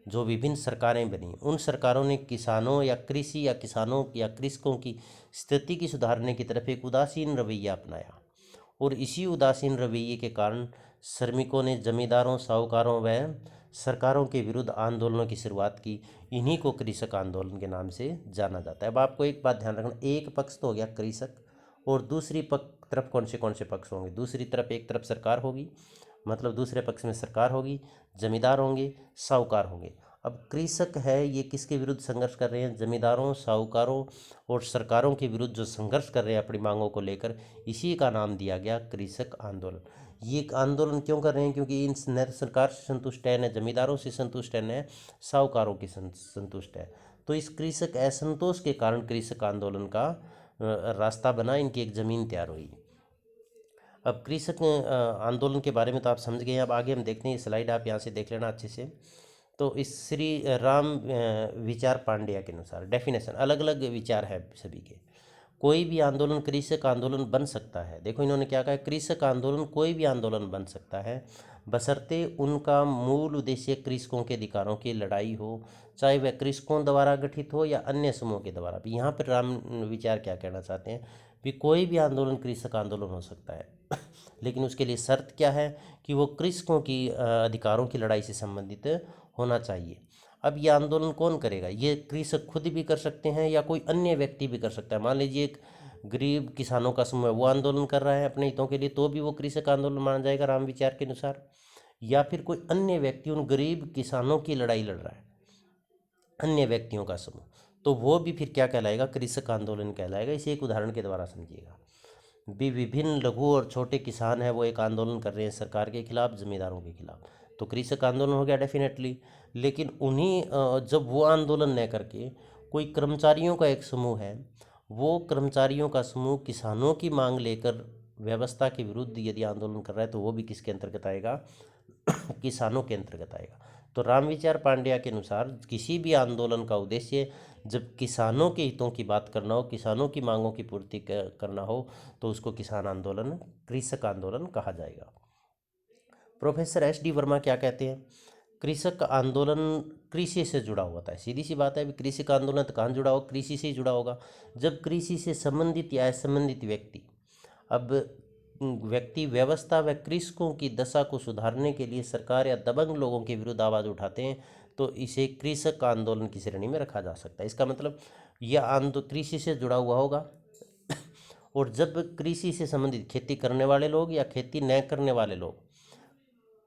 [SPEAKER 1] जो विभिन्न सरकारें बनी, उन सरकारों ने किसानों या कृषि या किसानों या कृषकों की स्थिति की सुधारने की तरफ एक उदासीन रवैया अपनाया। और इसी उदासीन रवैये के कारण श्रमिकों ने जमींदारों, साहूकारों व सरकारों के विरुद्ध आंदोलनों की शुरुआत की। इन्हीं को कृषक आंदोलन के नाम से जाना जाता है। अब आपको एक बात ध्यान रखना, एक पक्ष तो हो गया कृषक, और दूसरी तरफ कौन से पक्ष होंगे? दूसरी तरफ एक तरफ सरकार होगी, मतलब दूसरे पक्ष में सरकार होगी, जमींदार होंगे, साहूकार होंगे। अब कृषक है ये किसके विरुद्ध संघर्ष कर रहे हैं? जमींदारों, साहूकारों और सरकारों के विरुद्ध जो संघर्ष कर रहे हैं अपनी मांगों को लेकर, इसी का नाम दिया गया कृषक आंदोलन। ये एक आंदोलन क्यों कर रहे हैं? क्योंकि इन न सरकार से संतुष्ट है, न जमींदारों से संतुष्ट है, न साहूकारों की संतुष्ट है। तो इस कृषक असंतोष के कारण कृषक आंदोलन का रास्ता बना, इनकी एक जमीन तैयार हुई। अब कृषक आंदोलन के बारे में तो आप समझ गए हैं। अब आगे हम देखते हैं, स्लाइड आप यहाँ से देख लेना अच्छे से। तो इस श्री राम विचार पांड्या के अनुसार डेफिनेशन, अलग अलग विचार है सभी के। कोई भी आंदोलन कृषक आंदोलन बन सकता है। देखो इन्होंने क्या कहा, कृषक आंदोलन कोई भी आंदोलन बन सकता है बशर्ते उनका मूल उद्देश्य कृषकों के अधिकारों की लड़ाई हो, चाहे वह कृषकों द्वारा गठित हो या अन्य समूह के द्वारा भी। यहाँ पर राम विचार क्या कहना चाहते हैं भी कोई भी आंदोलन कृषक आंदोलन हो सकता है लेकिन उसके लिए शर्त क्या है कि वो कृषकों की अधिकारों की लड़ाई से संबंधित होना चाहिए। अब ये आंदोलन कौन करेगा? ये कृषक खुद भी कर सकते हैं या कोई अन्य व्यक्ति भी कर सकता है। मान लीजिए एक गरीब किसानों का समूह है, वो आंदोलन कर रहा है अपने हितों के लिए, तो भी वो कृषक आंदोलन माना जाएगा राम विचार के अनुसार। या फिर कोई अन्य व्यक्ति उन गरीब किसानों की लड़ाई लड़ रहा है, अन्य व्यक्तियों का समूह, तो वो भी फिर क्या कहलाएगा? कृषक आंदोलन कहलाएगा। इसे एक उदाहरण के द्वारा समझिएगा। भी विभिन्न लघु और छोटे किसान हैं, वो एक आंदोलन कर रहे हैं सरकार के खिलाफ, जमींदारों के खिलाफ, तो कृषक आंदोलन हो गया डेफिनेटली। लेकिन उन्हीं जब वो आंदोलन न करके कोई कर्मचारियों का एक समूह है, वो कर्मचारियों का समूह किसानों की मांग लेकर व्यवस्था के विरुद्ध यदि आंदोलन कर रहा है तो वो भी किसके अंतर्गत आएगा? किसानों के अंतर्गत आएगा। तो रामविचार पांड्या के अनुसार किसी भी आंदोलन का उद्देश्य जब किसानों के हितों की बात करना हो, किसानों की मांगों की पूर्ति करना हो, तो उसको किसान आंदोलन, कृषक आंदोलन कहा जाएगा। प्रोफेसर एस डी वर्मा क्या कहते हैं? कृषक आंदोलन कृषि से जुड़ा हुआ था। सीधी सी बात है, कृषक आंदोलन तो कहाँ जुड़ा होगा? कृषि से ही जुड़ा होगा। जब कृषि से संबंधित या असंबंधित व्यक्ति, अब व्यक्ति व्यवस्था व कृषकों की दशा को सुधारने के लिए सरकार या दबंग लोगों के विरुद्ध आवाज़ उठाते हैं, तो इसे कृषक आंदोलन की श्रेणी में रखा जा सकता है। इसका मतलब यह कृषि से जुड़ा हुआ होगा, और जब कृषि से संबंधित खेती करने वाले लोग या खेती न करने वाले लोग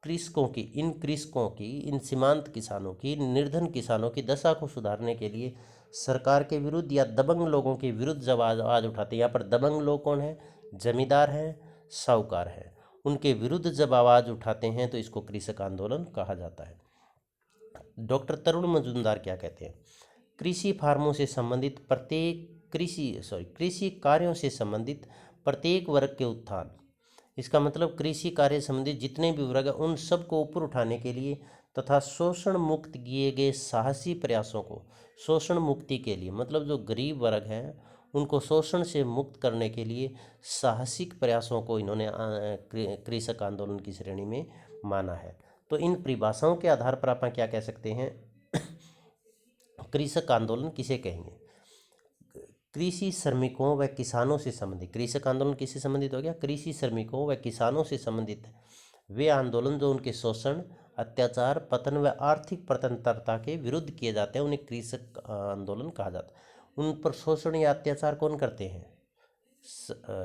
[SPEAKER 1] कृषकों की इन सीमांत किसानों की, निर्धन किसानों की दशा को सुधारने के लिए सरकार के विरुद्ध या दबंग लोगों के विरुद्ध जब आवाज उठाते हैं, यहाँ पर दबंग लोग कौन है? जमींदार हैं, साहूकार हैं, उनके विरुद्ध जब आवाज उठाते हैं तो इसको कृषक आंदोलन कहा जाता है। डॉक्टर तरुण मजूमदार क्या कहते हैं? कृषि फार्मों से संबंधित कृषि कार्यों से संबंधित प्रत्येक वर्ग के उत्थान, इसका मतलब कृषि कार्य संबंधित जितने भी वर्ग हैं उन सबको ऊपर उठाने के लिए तथा शोषण मुक्त किए गए साहसी प्रयासों को, शोषण मुक्ति के लिए मतलब जो गरीब वर्ग हैं उनको शोषण से मुक्त करने के लिए साहसिक प्रयासों को इन्होंने कृषक आंदोलन की श्रेणी में माना है। तो इन परिभाषाओं के आधार पर आप क्या कह सकते हैं? कृषक आंदोलन किसे कहेंगे? कृषि श्रमिकों व किसानों से संबंधित, कृषक आंदोलन किससे संबंधित हो गया? कृषि श्रमिकों व किसानों से संबंधित वे आंदोलन जो उनके शोषण, अत्याचार, पतन व आर्थिक स्वतंत्रता के विरुद्ध किए जाते हैं, उन्हें कृषक आंदोलन कहा जाता है। उन पर शोषण या अत्याचार कौन करते हैं?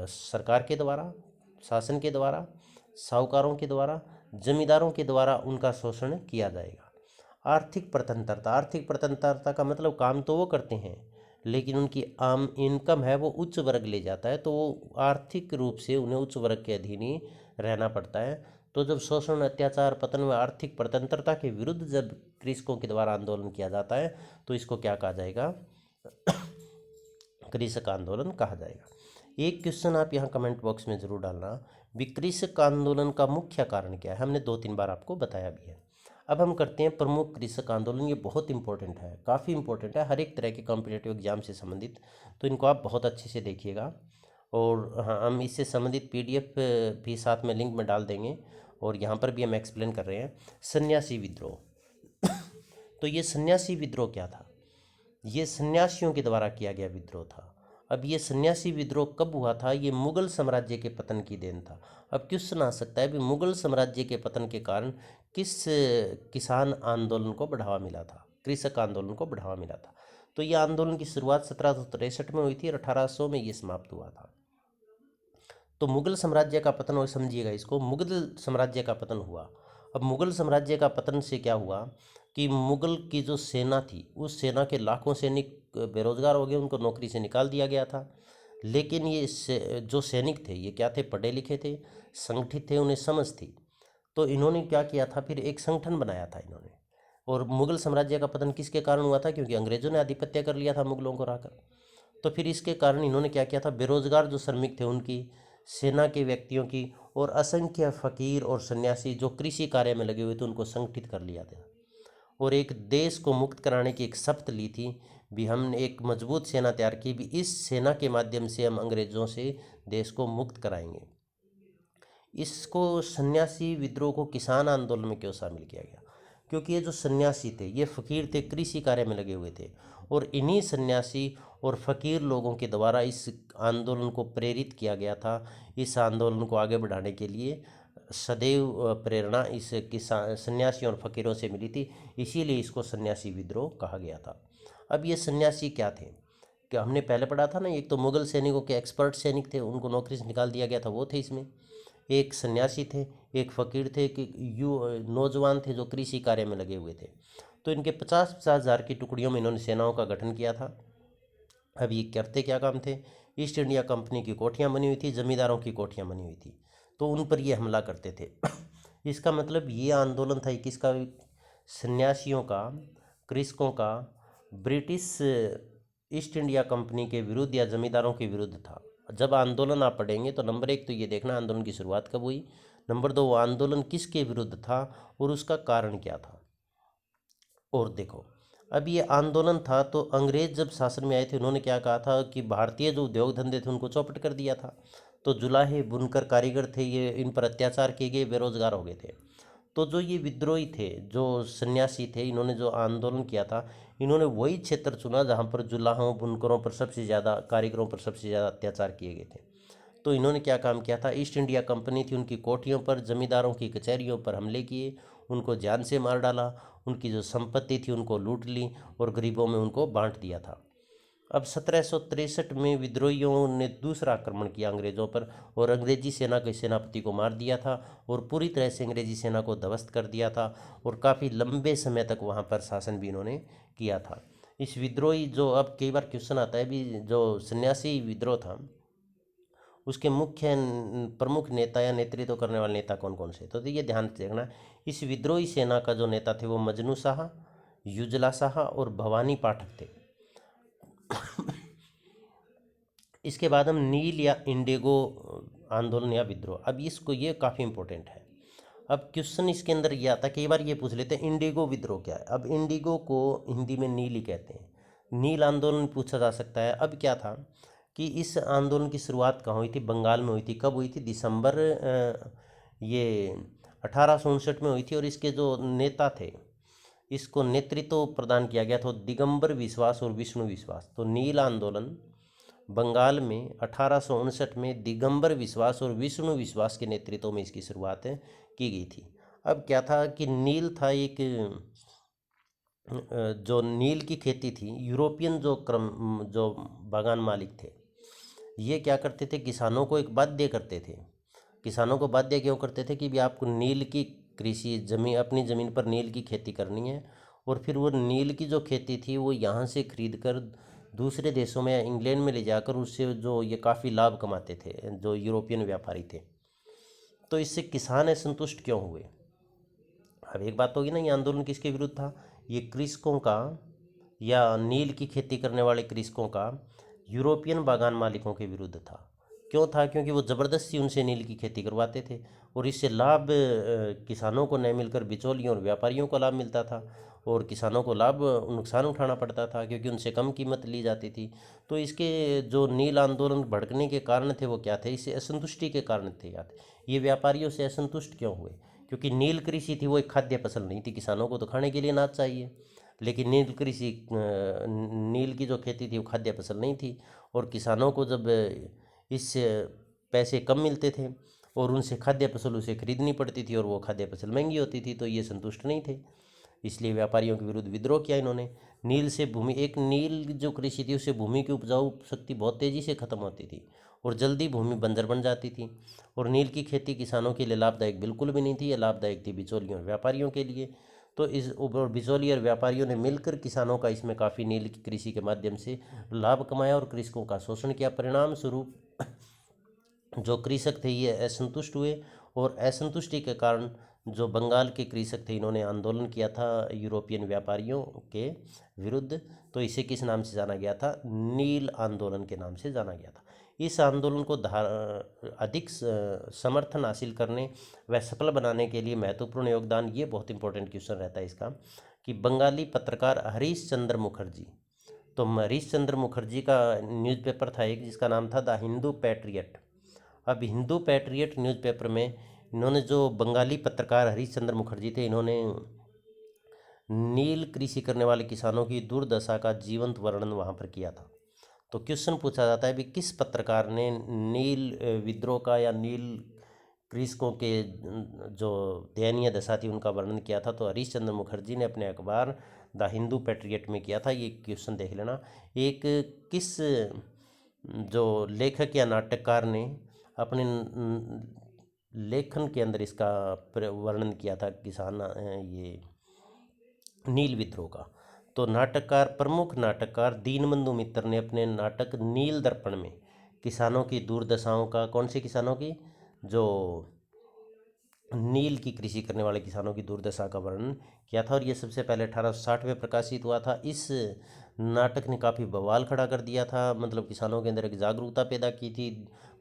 [SPEAKER 1] सरकार के द्वारा, शासन के द्वारा, साहूकारों के द्वारा, जमींदारों के द्वारा उनका शोषण किया जाएगा। आर्थिक स्वतंत्रता, आर्थिक स्वतंत्रता का मतलब काम तो वो करते हैं लेकिन उनकी आम इनकम है वो उच्च वर्ग ले जाता है, तो वो आर्थिक रूप से उन्हें उच्च वर्ग के अधीन ही रहना पड़ता है। तो जब शोषण, अत्याचार, पतन व आर्थिक स्वतंत्रता के विरुद्ध जब कृषकों के द्वारा आंदोलन किया जाता है तो इसको क्या कहा जाएगा? कृषक आंदोलन कहा जाएगा। एक क्वेश्चन आप यहाँ कमेंट बॉक्स में जरूर डालना, भी कृषक आंदोलन का मुख्य कारण क्या है? हमने 2-3 बार आपको बताया भी है। अब हम करते हैं प्रमुख कृषक आंदोलन। ये बहुत इंपॉर्टेंट है, काफ़ी इंपॉर्टेंट है, हर एक तरह के कॉम्पिटेटिव एग्जाम से संबंधित, तो इनको आप बहुत अच्छे से देखिएगा। और हाँ, हम इससे संबंधित PDF भी साथ में लिंक में डाल देंगे और यहाँ पर भी हम एक्सप्लेन कर रहे हैं। सन्यासी विद्रोह तो ये सन्यासी विद्रोह क्या था? ये सन्यासियों के द्वारा किया गया विद्रोह था। अब ये सन्यासी विद्रोह कब हुआ था? ये मुगल साम्राज्य के पतन की देन था। अब क्वेश्चन आ सकता है भी मुगल साम्राज्य के पतन के कारण किस किसान आंदोलन को बढ़ावा मिला था, कृषक आंदोलन को बढ़ावा मिला था? तो ये आंदोलन की शुरुआत 1763 में हुई थी और 1800 में ये समाप्त हुआ था। तो मुगल साम्राज्य का पतन, और समझिएगा इसको, मुगल साम्राज्य का पतन हुआ। अब मुगल साम्राज्य का पतन से क्या हुआ कि मुगल की जो सेना थी उस सेना के लाखों सैनिक बेरोजगार हो गए, उनको नौकरी से निकाल दिया गया था। लेकिन ये जो सैनिक थे ये क्या थे? पढ़े लिखे थे, संगठित थे, उन्हें समझ थी। तो इन्होंने क्या किया था, फिर एक संगठन बनाया था इन्होंने। और मुगल साम्राज्य का पतन किसके कारण हुआ था? क्योंकि अंग्रेजों ने आधिपत्य कर लिया था मुगलों को हराकर। तो फिर इसके कारण इन्होंने क्या किया था, बेरोजगार जो श्रमिक थे उनकी, सेना के व्यक्तियों की और असंख्य फकीर और सन्यासी जो कृषि कार्य में लगे हुए थे उनको संगठित कर लिया था और एक देश को मुक्त कराने की एक शपथ ली थी भी। हमने एक मजबूत सेना तैयार की भी, इस सेना के माध्यम से हम अंग्रेजों से देश को मुक्त कराएंगे। इसको सन्यासी विद्रोह को किसान आंदोलन में क्यों शामिल किया गया? क्योंकि ये जो सन्यासी थे ये फकीर थे, कृषि कार्य में लगे हुए थे और इन्हीं सन्यासी और फकीर लोगों के द्वारा इस आंदोलन को प्रेरित किया गया था। इस आंदोलन को आगे बढ़ाने के लिए सदैव प्रेरणा इस किसान, सन्यासियों और फकीरों से मिली थी, इसीलिए इसको सन्यासी विद्रोह कहा गया था। अब ये सन्यासी क्या थे? कि हमने पहले पढ़ा था ना, एक तो मुगल सैनिकों के एक्सपर्ट सैनिक थे, उनको नौकरी से निकाल दिया गया था, वो थे इसमें। एक सन्यासी थे, एक फ़कीर थे, कि नौजवान थे जो कृषि कार्य में लगे हुए थे। तो इनके 50-50 हज़ार की टुकड़ियों में इन्होंने सेनाओं का गठन किया था। अब ये करते क्या काम थे? ईस्ट इंडिया कंपनी की कोठियाँ बनी हुई थी, जमींदारों की कोठियाँ बनी हुई थी, तो उन पर ये हमला करते थे। इसका मतलब ये आंदोलन था किसका? सन्यासियों का, कृषकों का, ब्रिटिश ईस्ट इंडिया कंपनी के विरुद्ध या जमींदारों के विरुद्ध था। जब आंदोलन आप पढ़ेंगे तो नंबर 1 तो ये देखना आंदोलन की शुरुआत कब हुई, नंबर 2 वो आंदोलन किसके विरुद्ध था और उसका कारण क्या था। और देखो, अब ये आंदोलन था तो अंग्रेज जब शासन में आए थे उन्होंने क्या कहा था कि भारतीय जो उद्योग धंधे थे उनको चौपट कर दिया था। तो जुलाहे, बुनकर, कारीगर थे, ये इन पर अत्याचार किए गए, बेरोजगार हो गए थे। तो जो ये विद्रोही थे, जो सन्यासी थे, इन्होंने जो आंदोलन किया था, इन्होंने वही क्षेत्र चुना जहाँ पर जुलाहों, बुनकरों पर सबसे ज़्यादा, कारीगरों पर सबसे ज़्यादा अत्याचार किए गए थे। तो इन्होंने क्या काम किया था, ईस्ट इंडिया कंपनी थी उनकी कोठियों पर, जमींदारों की कचहरियों पर हमले किए, उनको जान से मार डाला, उनकी जो संपत्ति थी उनको लूट ली और गरीबों में उनको बांट दिया था। अब 1763 में विद्रोहियों ने दूसरा आक्रमण किया अंग्रेज़ों पर और अंग्रेजी सेना के सेनापति को मार दिया था और पूरी तरह से अंग्रेजी सेना को ध्वस्त कर दिया था और काफ़ी लंबे समय तक वहाँ पर शासन भी इन्होंने किया था। इस विद्रोही जो अब कई बार क्वेश्चन आता है भी जो सन्यासी विद्रोह था उसके मुख्य प्रमुख नेता या नेतृत्व करने वाले नेता कौन कौन से, तो ये ध्यान से देखना। इस विद्रोही सेना का जो नेता थे वो मजनू शाह, युजला शाह और भवानी पाठक थे। इसके बाद हम नील या इंडिगो आंदोलन या विद्रोह, अब इसको ये काफ़ी इंपॉर्टेंट है। अब क्वेश्चन इसके अंदर ये आता है, कई बार ये पूछ लेते हैं इंडिगो विद्रोह क्या है। अब इंडिगो को हिंदी में नील ही कहते हैं, नील आंदोलन पूछा जा सकता है। अब क्या था कि इस आंदोलन की शुरुआत कहाँ हुई थी, बंगाल में हुई थी। कब हुई थी, दिसंबर ये 1859 में हुई थी। और इसके जो नेता थे इसको नेतृत्व प्रदान किया गया था दिगंबर विश्वास और विष्णु विश्वास। तो नील आंदोलन बंगाल में 1859 में दिगंबर विश्वास और विष्णु विश्वास के नेतृत्व में इसकी शुरुआत की गई थी। अब क्या था कि नील था एक जो नील की खेती थी, यूरोपियन जो बागान मालिक थे ये क्या करते थे, किसानों को एक बाध्य करते थे। किसानों को बाध्य क्यों करते थे कि भी आपको नील की कृषि जमीन, अपनी ज़मीन पर नील की खेती करनी है और फिर वो नील की जो खेती थी वो यहाँ से खरीद कर दूसरे देशों में या इंग्लैंड में ले जाकर उससे जो ये काफ़ी लाभ कमाते थे जो यूरोपियन व्यापारी थे। तो इससे किसान असंतुष्ट क्यों हुए। अब एक बात होगी ना, ये आंदोलन किसके विरुद्ध था, ये कृषकों का या नील की खेती करने वाले कृषकों का यूरोपियन बागान मालिकों के विरुद्ध था। क्यों था, क्योंकि वो ज़बरदस्ती उनसे नील की खेती करवाते थे और इससे लाभ किसानों को न मिलकर बिचौलियों और व्यापारियों को लाभ मिलता था और किसानों को लाभ नुकसान उठाना पड़ता था क्योंकि उनसे कम कीमत ली जाती थी। तो इसके जो नील आंदोलन भड़कने के कारण थे वो क्या थे, इससे असंतुष्टि के कारण थे। याद, ये व्यापारियों से असंतुष्ट क्यों हुए, क्योंकि नील कृषि थी वो एक खाद्य फसल नहीं थी, किसानों को तो खाने के लिए अनाज चाहिए, लेकिन नील कृषि नील की जो खेती थी वो खाद्य फसल नहीं थी और किसानों को जब इससे पैसे कम मिलते थे और उनसे खाद्य फसल उसे खरीदनी पड़ती थी और वो खाद्य फसल महंगी होती थी, तो ये संतुष्ट नहीं थे। इसलिए व्यापारियों के विरुद्ध विद्रोह किया इन्होंने। नील से भूमि, एक नील जो कृषि थी उससे भूमि की उपजाऊ शक्ति बहुत तेज़ी से खत्म होती थी और जल्दी भूमि बंजर बन जाती थी और नील की खेती किसानों के लिए लाभदायक बिल्कुल भी नहीं थी, ये लाभदायक थी बिचौलियों और व्यापारियों के लिए। तो इस ऊपर बिचौली और व्यापारियों ने मिलकर किसानों का इसमें काफ़ी नील की कृषि के माध्यम से लाभ कमाया और कृषकों का शोषण किया। परिणाम स्वरूप जो कृषक थे ये असंतुष्ट हुए और असंतुष्टि के कारण जो बंगाल के कृषक थे इन्होंने आंदोलन किया था यूरोपियन व्यापारियों के विरुद्ध। तो इसे किस नाम से जाना गया था, नील आंदोलन के नाम से जाना गया था। इस आंदोलन को अधिक समर्थन हासिल करने व सफल बनाने के लिए महत्वपूर्ण योगदान, ये बहुत इंपॉर्टेंट क्वेश्चन रहता है इसका, कि बंगाली पत्रकार हरीश चंद्र मुखर्जी। तो हरीश चंद्र मुखर्जी का न्यूज़पेपर था एक जिसका नाम था द हिंदू पैट्रियट। अब हिंदू पैट्रियट न्यूज़पेपर में इन्होंने, जो बंगाली पत्रकार हरीश चंद्र मुखर्जी थे, इन्होंने नील कृषि करने वाले किसानों की दुर्दशा का जीवंत वर्णन वहाँ पर किया था। तो क्वेश्चन पूछा जाता है भी किस पत्रकार ने नील विद्रोह का या नील कृषकों के जो दयनीय दशा थी उनका वर्णन किया था। तो हरीश चंद्र मुखर्जी ने अपने अखबार द हिंदू पैट्रियट में किया था। ये क्वेश्चन देख लेना, एक किस जो लेखक या नाटककार ने अपने लेखन के अंदर इसका वर्णन किया था किसान ये नील विद्रोह का। तो नाटककार, प्रमुख नाटककार दीनबंधु मित्र ने अपने नाटक नील दर्पण में किसानों की दुर्दशाओं का, कौन से किसानों की, जो नील की कृषि करने वाले किसानों की दुर्दशा का वर्णन किया था और ये सबसे पहले 1860 में प्रकाशित हुआ था। इस नाटक ने काफ़ी बवाल खड़ा कर दिया था, मतलब किसानों के अंदर एक जागरूकता पैदा की थी,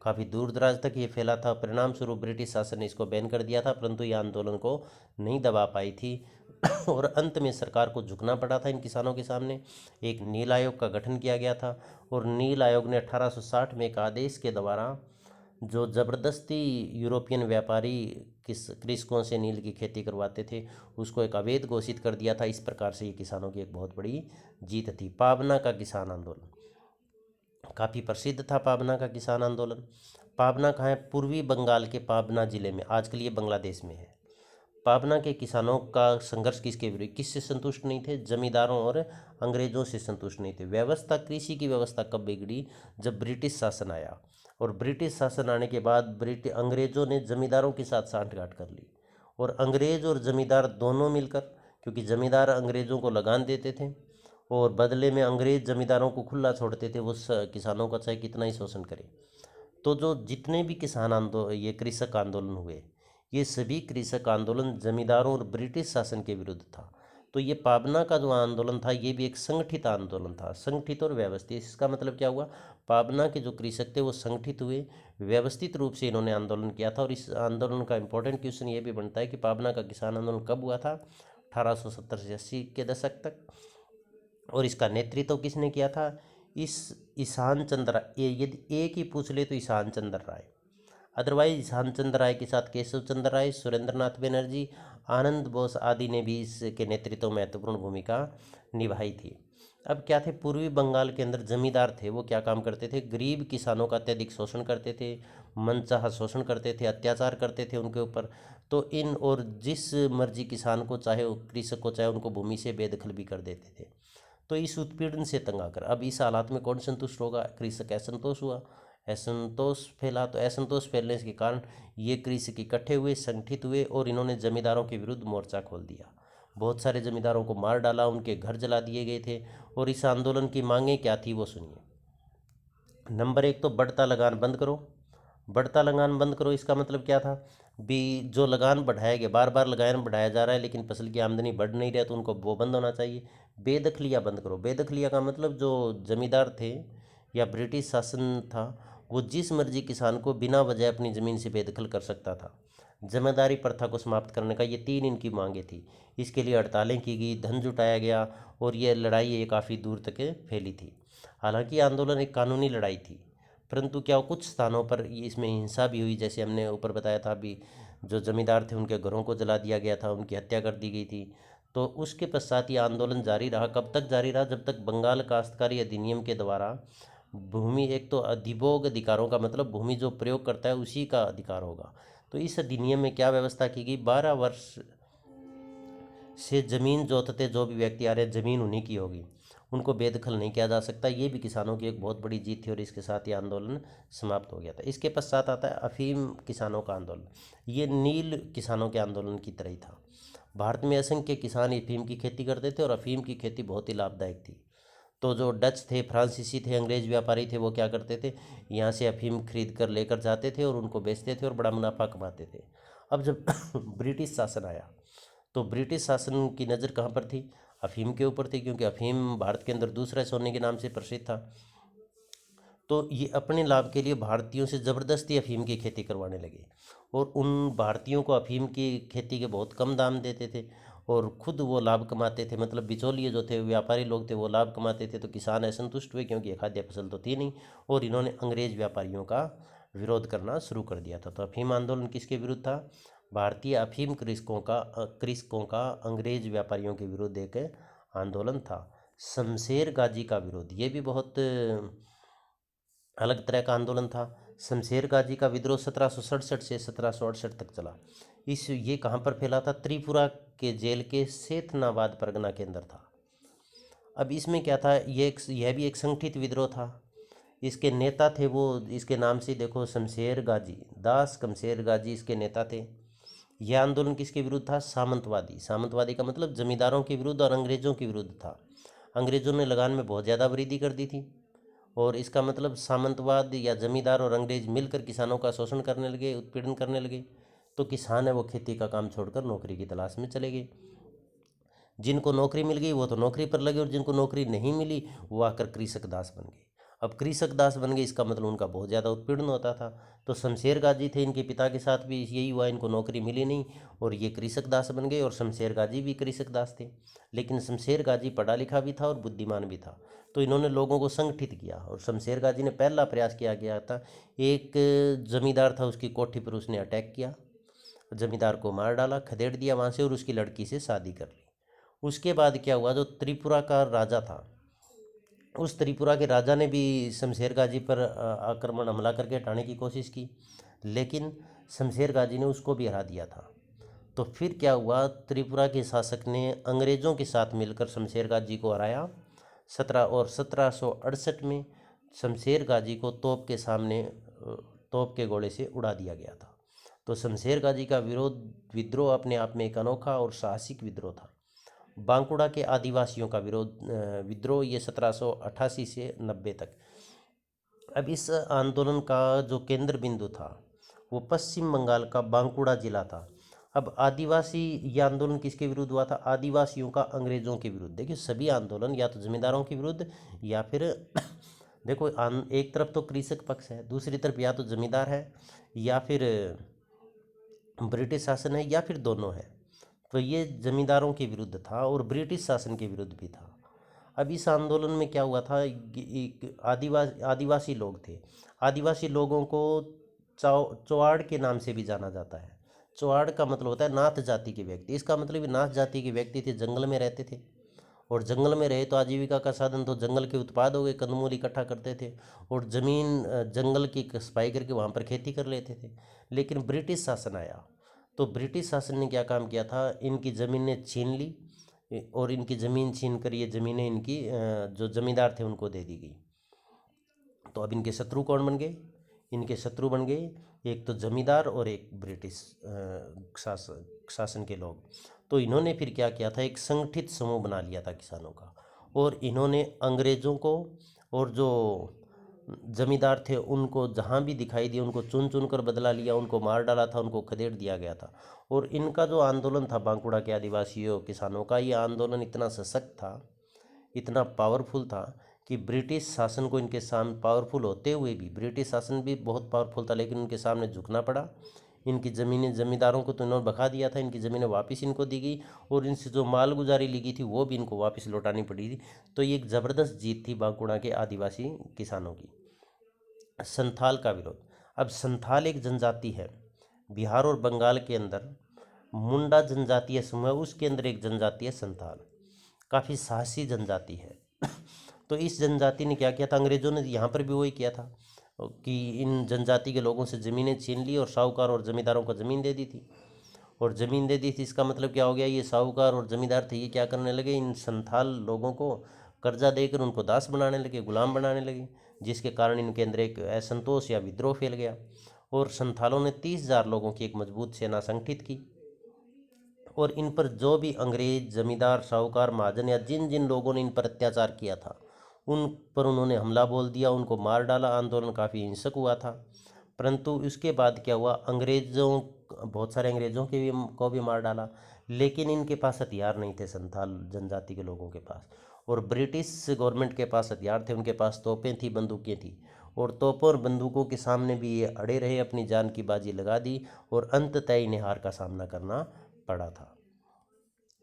[SPEAKER 1] काफ़ी दूर दराज तक ये फैला था। परिणाम स्वरूप ब्रिटिश शासन ने इसको बैन कर दिया था, परंतु ये आंदोलन को नहीं दबा पाई थी और अंत में सरकार को झुकना पड़ा था इन किसानों के सामने। एक नील आयोग का गठन किया गया था और नील आयोग ने 1860 में एक आदेश के द्वारा जो ज़बरदस्ती यूरोपियन व्यापारी कृषकों से नील की खेती करवाते थे उसको एक अवैध घोषित कर दिया था। इस प्रकार से ये किसानों की एक बहुत बड़ी जीत थी। पाबना का किसान आंदोलन काफ़ी प्रसिद्ध था। पाबना का किसान आंदोलन, पाबना कहाँ है, पूर्वी बंगाल के पाबना जिले में, आजकल ये बांग्लादेश में है। पाबना के किसानों का संघर्ष किसके विरुद्ध, किससे संतुष्ट नहीं थे, जमींदारों और अंग्रेजों से संतुष्ट नहीं थे। व्यवस्था, कृषि की व्यवस्था कब बिगड़ी, जब ब्रिटिश शासन आया। और ब्रिटिश शासन आने के बाद अंग्रेजों ने जमींदारों के साथ सांठगांठ कर ली, और अंग्रेज और जमींदार दोनों मिलकर, क्योंकि जमींदार अंग्रेजों को लगान देते थे और बदले में अंग्रेज जमींदारों को खुला छोड़ते थे, वो किसानों का चाहे कितना ही शोषण करे। तो जो जितने भी किसान आंदोलन, ये कृषक आंदोलन हुए, ये सभी कृषक आंदोलन जमींदारों और ब्रिटिश शासन के विरुद्ध था। तो ये पाबना का जो आंदोलन था, ये भी एक संगठित आंदोलन था, संगठित और व्यवस्थित। इसका मतलब क्या हुआ, पाबना के जो कृषक थे वो संगठित हुए, व्यवस्थित रूप से इन्होंने आंदोलन किया था। और इस आंदोलन का इम्पोर्टेंट क्वेश्चन ये भी बनता है कि पाबना का किसान आंदोलन कब हुआ था, 1870 से 80 के दशक तक। और इसका नेतृत्व किसने किया था, इस ईशान चंद्र राय। यदि एक ही पूछ ले तो ईशान चंद्र राय, अदरवाइज ईशान चंद्र राय के साथ केशव चंद्र राय, सुरेंद्र नाथ बनर्जी, आनंद बोस आदि ने भी इसके नेतृत्व में महत्वपूर्ण भूमिका निभाई थी। अब क्या थे, पूर्वी बंगाल के अंदर जमींदार थे, वो क्या काम करते थे, गरीब किसानों का अत्यधिक शोषण करते थे, मनचाहा शोषण करते थे, अत्याचार करते थे उनके ऊपर। तो इन और जिस मर्जी किसान को चाहे, कृषक को चाहे, उनको भूमि से बेदखल भी कर देते थे। तो इस उत्पीड़न से तंग आकर अब इस हालात में कौन संतुष्ट होगा, कृषक असंतोष हुआ, असंतोष फैला। तो असंतोष फैलने के कारण ये कृषक इकट्ठे हुए, संगठित हुए और इन्होंने जमींदारों के विरुद्ध मोर्चा खोल दिया। बहुत सारे जमींदारों को मार डाला, उनके घर जला दिए गए थे। और इस आंदोलन की मांगें क्या थी वो सुनिए। नंबर 1 तो बढ़ता लगान बंद करो। बढ़ता लगान बंद करो, इसका मतलब क्या था, भी जो लगान बढ़ाया गया, बार बार लगान बढ़ाया जा रहा है लेकिन फसल की आमदनी बढ़ नहीं रहा, तो उनको वो बंद होना चाहिए। बेदखलियाँ बंद करो। बेदखलियाँ का मतलब जो जमींदार थे या ब्रिटिश शासन था, वो जिस मर्जी किसान को बिना वजह अपनी ज़मीन से बेदखल कर सकता था। जमींदारी प्रथा को समाप्त करने का, ये 3 इनकी मांगे थी। इसके लिए हड़तालें की गई, धन जुटाया गया और ये लड़ाई ये काफ़ी दूर तक फैली थी। हालांकि आंदोलन एक कानूनी लड़ाई थी, परंतु क्या कुछ स्थानों पर इसमें हिंसा भी हुई, जैसे हमने ऊपर बताया था अभी, जो जमींदार थे उनके घरों को जला दिया गया था, उनकी हत्या कर दी गई थी। तो उसके पश्चात ये आंदोलन जारी रहा। कब तक जारी रहा, जब तक बंगाल काश्तकारी अधिनियम के द्वारा भूमि, एक तो अधिभोग अधिकारों का मतलब भूमि जो प्रयोग करता है उसी का अधिकार होगा। तो इस अधिनियम में क्या व्यवस्था की गई, 12 वर्ष से जमीन जोतते जो भी व्यक्ति आ रहे हैं, जमीन उन्हीं की होगी, उनको बेदखल नहीं किया जा सकता। ये भी किसानों की एक बहुत बड़ी जीत थी और इसके साथ ये आंदोलन समाप्त हो गया था। इसके पश्चात आता है अफीम किसानों का आंदोलन। ये नील किसानों के आंदोलन की तरह ही था। भारत में असंख्य किसान अफीम की खेती करते थे और अफीम की खेती बहुत ही लाभदायक थी। तो जो डच थे, फ्रांसीसी थे, अंग्रेज व्यापारी थे, वो क्या करते थे, यहाँ से अफीम खरीद कर लेकर जाते थे और उनको बेचते थे और बड़ा मुनाफा कमाते थे। अब जब ब्रिटिश शासन आया, तो ब्रिटिश शासन की नज़र कहाँ पर थी, अफीम के ऊपर थी, क्योंकि अफीम भारत के अंदर दूसरा सोने के नाम से प्रसिद्ध था। तो ये अपने लाभ के लिए भारतीयों से ज़बरदस्ती अफीम की खेती करवाने लगे और उन भारतीयों को अफीम की खेती के बहुत कम दाम देते थे और खुद वो लाभ कमाते थे। मतलब बिचौलिए जो थे, व्यापारी लोग थे, वो लाभ कमाते थे। तो किसान असंतुष्ट हुए, क्योंकि ये खाद्य फसल तो थी नहीं, और इन्होंने अंग्रेज व्यापारियों का विरोध करना शुरू कर दिया था। तो अफीम आंदोलन किसके विरुद्ध था, भारतीय अफीम कृषकों का अंग्रेज व्यापारियों के विरुद्ध एक आंदोलन था। शमशेर गाजी का विरोध, ये भी बहुत अलग तरह का आंदोलन था। शमशेर गाजी का विद्रोह 1767 से 1768 तक चला। ये कहाँ पर फैला था, त्रिपुरा के जेल के सेठनाबाद परगना के अंदर था। अब इसमें क्या था, यह भी एक संगठित विद्रोह था। इसके नेता थे वो, इसके नाम से देखो, शमशेर गाजी, दास शमशेर गाजी इसके नेता थे। यह आंदोलन किसके विरुद्ध था, सामंतवादी। सामंतवादी का मतलब जमींदारों के विरुद्ध और अंग्रेजों के विरुद्ध था। अंग्रेजों ने लगान में बहुत ज़्यादा वृद्धि कर दी थी और इसका मतलब सामंतवाद या जमींदार और अंग्रेज मिलकर किसानों का शोषण करने लगे, उत्पीड़न करने लगे। तो किसान है वो खेती का काम छोड़कर नौकरी की तलाश में चले गए। जिनको नौकरी मिल गई वो तो नौकरी पर लगे और जिनको नौकरी नहीं मिली वो आकर कृषक दास बन गए। अब कृषक दास बन गए, इसका मतलब उनका बहुत ज़्यादा उत्पीड़न होता था। तो शमशेर गाजी थे, इनके पिता के साथ भी यही हुआ, इनको नौकरी मिली नहीं और ये कृषक दास बन गए। और शमशेर गाजी भी कृषक दास थे, लेकिन शमशेर गाजी पढ़ा लिखा भी था और बुद्धिमान भी था। तो इन्होंने लोगों को संगठित किया और शमशेर गाजी ने पहला प्रयास किया गया था, एक जमींदार था उसकी कोठी पर उसने अटैक किया, जमींदार को मार डाला, खदेड़ दिया वहाँ से और उसकी लड़की से शादी कर ली। उसके बाद क्या हुआ, जो त्रिपुरा का राजा था, उस त्रिपुरा के राजा ने भी शमशेर गाजी पर आक्रमण, हमला करके हटाने की कोशिश की, लेकिन शमशेर गाजी ने उसको भी हरा दिया था। तो फिर क्या हुआ, त्रिपुरा के शासक ने अंग्रेज़ों के साथ मिलकर शमशेर गाजी को हराया 1768 में शमशेर गाजी को तोप के सामने तोप के गोले से उड़ा दिया गया था। तो शमशेर गाजी का विद्रोह अपने आप में एक अनोखा और साहसिक विद्रोह था। बांकुड़ा के आदिवासियों का विद्रोह ये 1788 से 90 तक। अब इस आंदोलन का जो केंद्र बिंदु था वो पश्चिम बंगाल का बांकुड़ा जिला था। अब आदिवासी, ये आंदोलन किसके विरुद्ध हुआ था? आदिवासियों का अंग्रेजों के विरुद्ध। देखिए सभी आंदोलन या तो जमींदारों के विरुद्ध या फिर देखो एक तरफ तो कृषक पक्ष है, दूसरी तरफ या तो जमींदार है या फिर ब्रिटिश शासन है या फिर दोनों है। तो ये जमींदारों के विरुद्ध था और ब्रिटिश शासन के विरुद्ध भी था। अब इस आंदोलन में क्या हुआ था, एक आदिवासी लोग थे। आदिवासी लोगों को चौआड़ के नाम से भी जाना जाता है। चौआड़ का मतलब होता है नाथ जाति के व्यक्ति। इसका मतलब नाथ जाति के व्यक्ति थे, जंगल में रहते थे और जंगल में रहे तो आजीविका का साधन तो जंगल के उत्पाद हो गए, कंदमूल इकट्ठा करते थे और ज़मीन जंगल की सफाई करके वहाँ पर खेती कर लेते थे। लेकिन ब्रिटिश शासन आया तो ब्रिटिश शासन ने क्या काम किया था, इनकी ज़मीनें छीन ली और इनकी ज़मीन छीन कर ये ज़मीनें इनकी जो ज़मींदार थे उनको दे दी गई। तो अब इनके शत्रु कौन बन गए? इनके शत्रु बन गए एक तो जमींदार और एक ब्रिटिश शासन के लोग। तो इन्होंने फिर क्या किया था, एक संगठित समूह बना लिया था किसानों का और इन्होंने अंग्रेज़ों को और जो जमींदार थे उनको जहाँ भी दिखाई दिए उनको चुन चुन कर बदला लिया, उनको मार डाला था, उनको खदेड़ दिया गया था। और इनका जो आंदोलन था बांकुड़ा के आदिवासियों किसानों का, ये आंदोलन इतना सशक्त था, इतना पावरफुल था कि ब्रिटिश शासन को इनके सामने, पावरफुल होते हुए भी ब्रिटिश शासन भी बहुत पावरफुल था लेकिन उनके सामने झुकना पड़ा। इनकी ज़मीनें जमींदारों को तो इन्होंने बखा दिया था, इनकी ज़मीनें वापस इनको दी गई और इनसे जो मालगुजारी ली गई थी वो भी इनको वापस लौटानी पड़ी थी। तो ये एक ज़बरदस्त जीत थी बांकुड़ा के आदिवासी किसानों की। संथाल का विरोध। अब संथाल एक जनजाति है बिहार और बंगाल के अंदर, मुंडा जनजातीय समूह है, उसके अंदर एक जनजाति है संथाल। काफ़ी साहसी जनजाति है। तो इस जनजाति ने क्या किया था, अंग्रेजों ने यहाँ पर भी वही किया था कि इन जनजाति के लोगों से ज़मीनें छीन ली और साहूकार और ज़मींदारों को ज़मीन दे दी थी। और ज़मीन दे दी थी इसका मतलब क्या हो गया, ये साहूकार और ज़मींदार थे ये क्या करने लगे, इन संथाल लोगों को कर्जा देकर उनको दास बनाने लगे, गुलाम बनाने लगे, जिसके कारण इनके अंदर एक असंतोष या विद्रोह फैल गया। और संथालों ने 30,000 लोगों की एक मजबूत सेना संगठित की और इन पर जो भी अंग्रेज, जमींदार, साहूकार, महाजन या जिन जिन लोगों ने इन पर अत्याचार किया था उन पर उन्होंने हमला बोल दिया, उनको मार डाला। आंदोलन काफ़ी हिंसक हुआ था। परंतु इसके बाद क्या हुआ, अंग्रेज़ों, बहुत सारे अंग्रेज़ों के भी को भी मार डाला लेकिन इनके पास हथियार नहीं थे संथाल जनजाति के लोगों के पास। और ब्रिटिश गवर्नमेंट के पास हथियार थे, उनके पास तोपें थी, बंदूकें थी और तोपों और बंदूकों के सामने भी ये अड़े रहे, अपनी जान की बाजी लगा दी और अंततः इन्हें हार का सामना करना पड़ा था।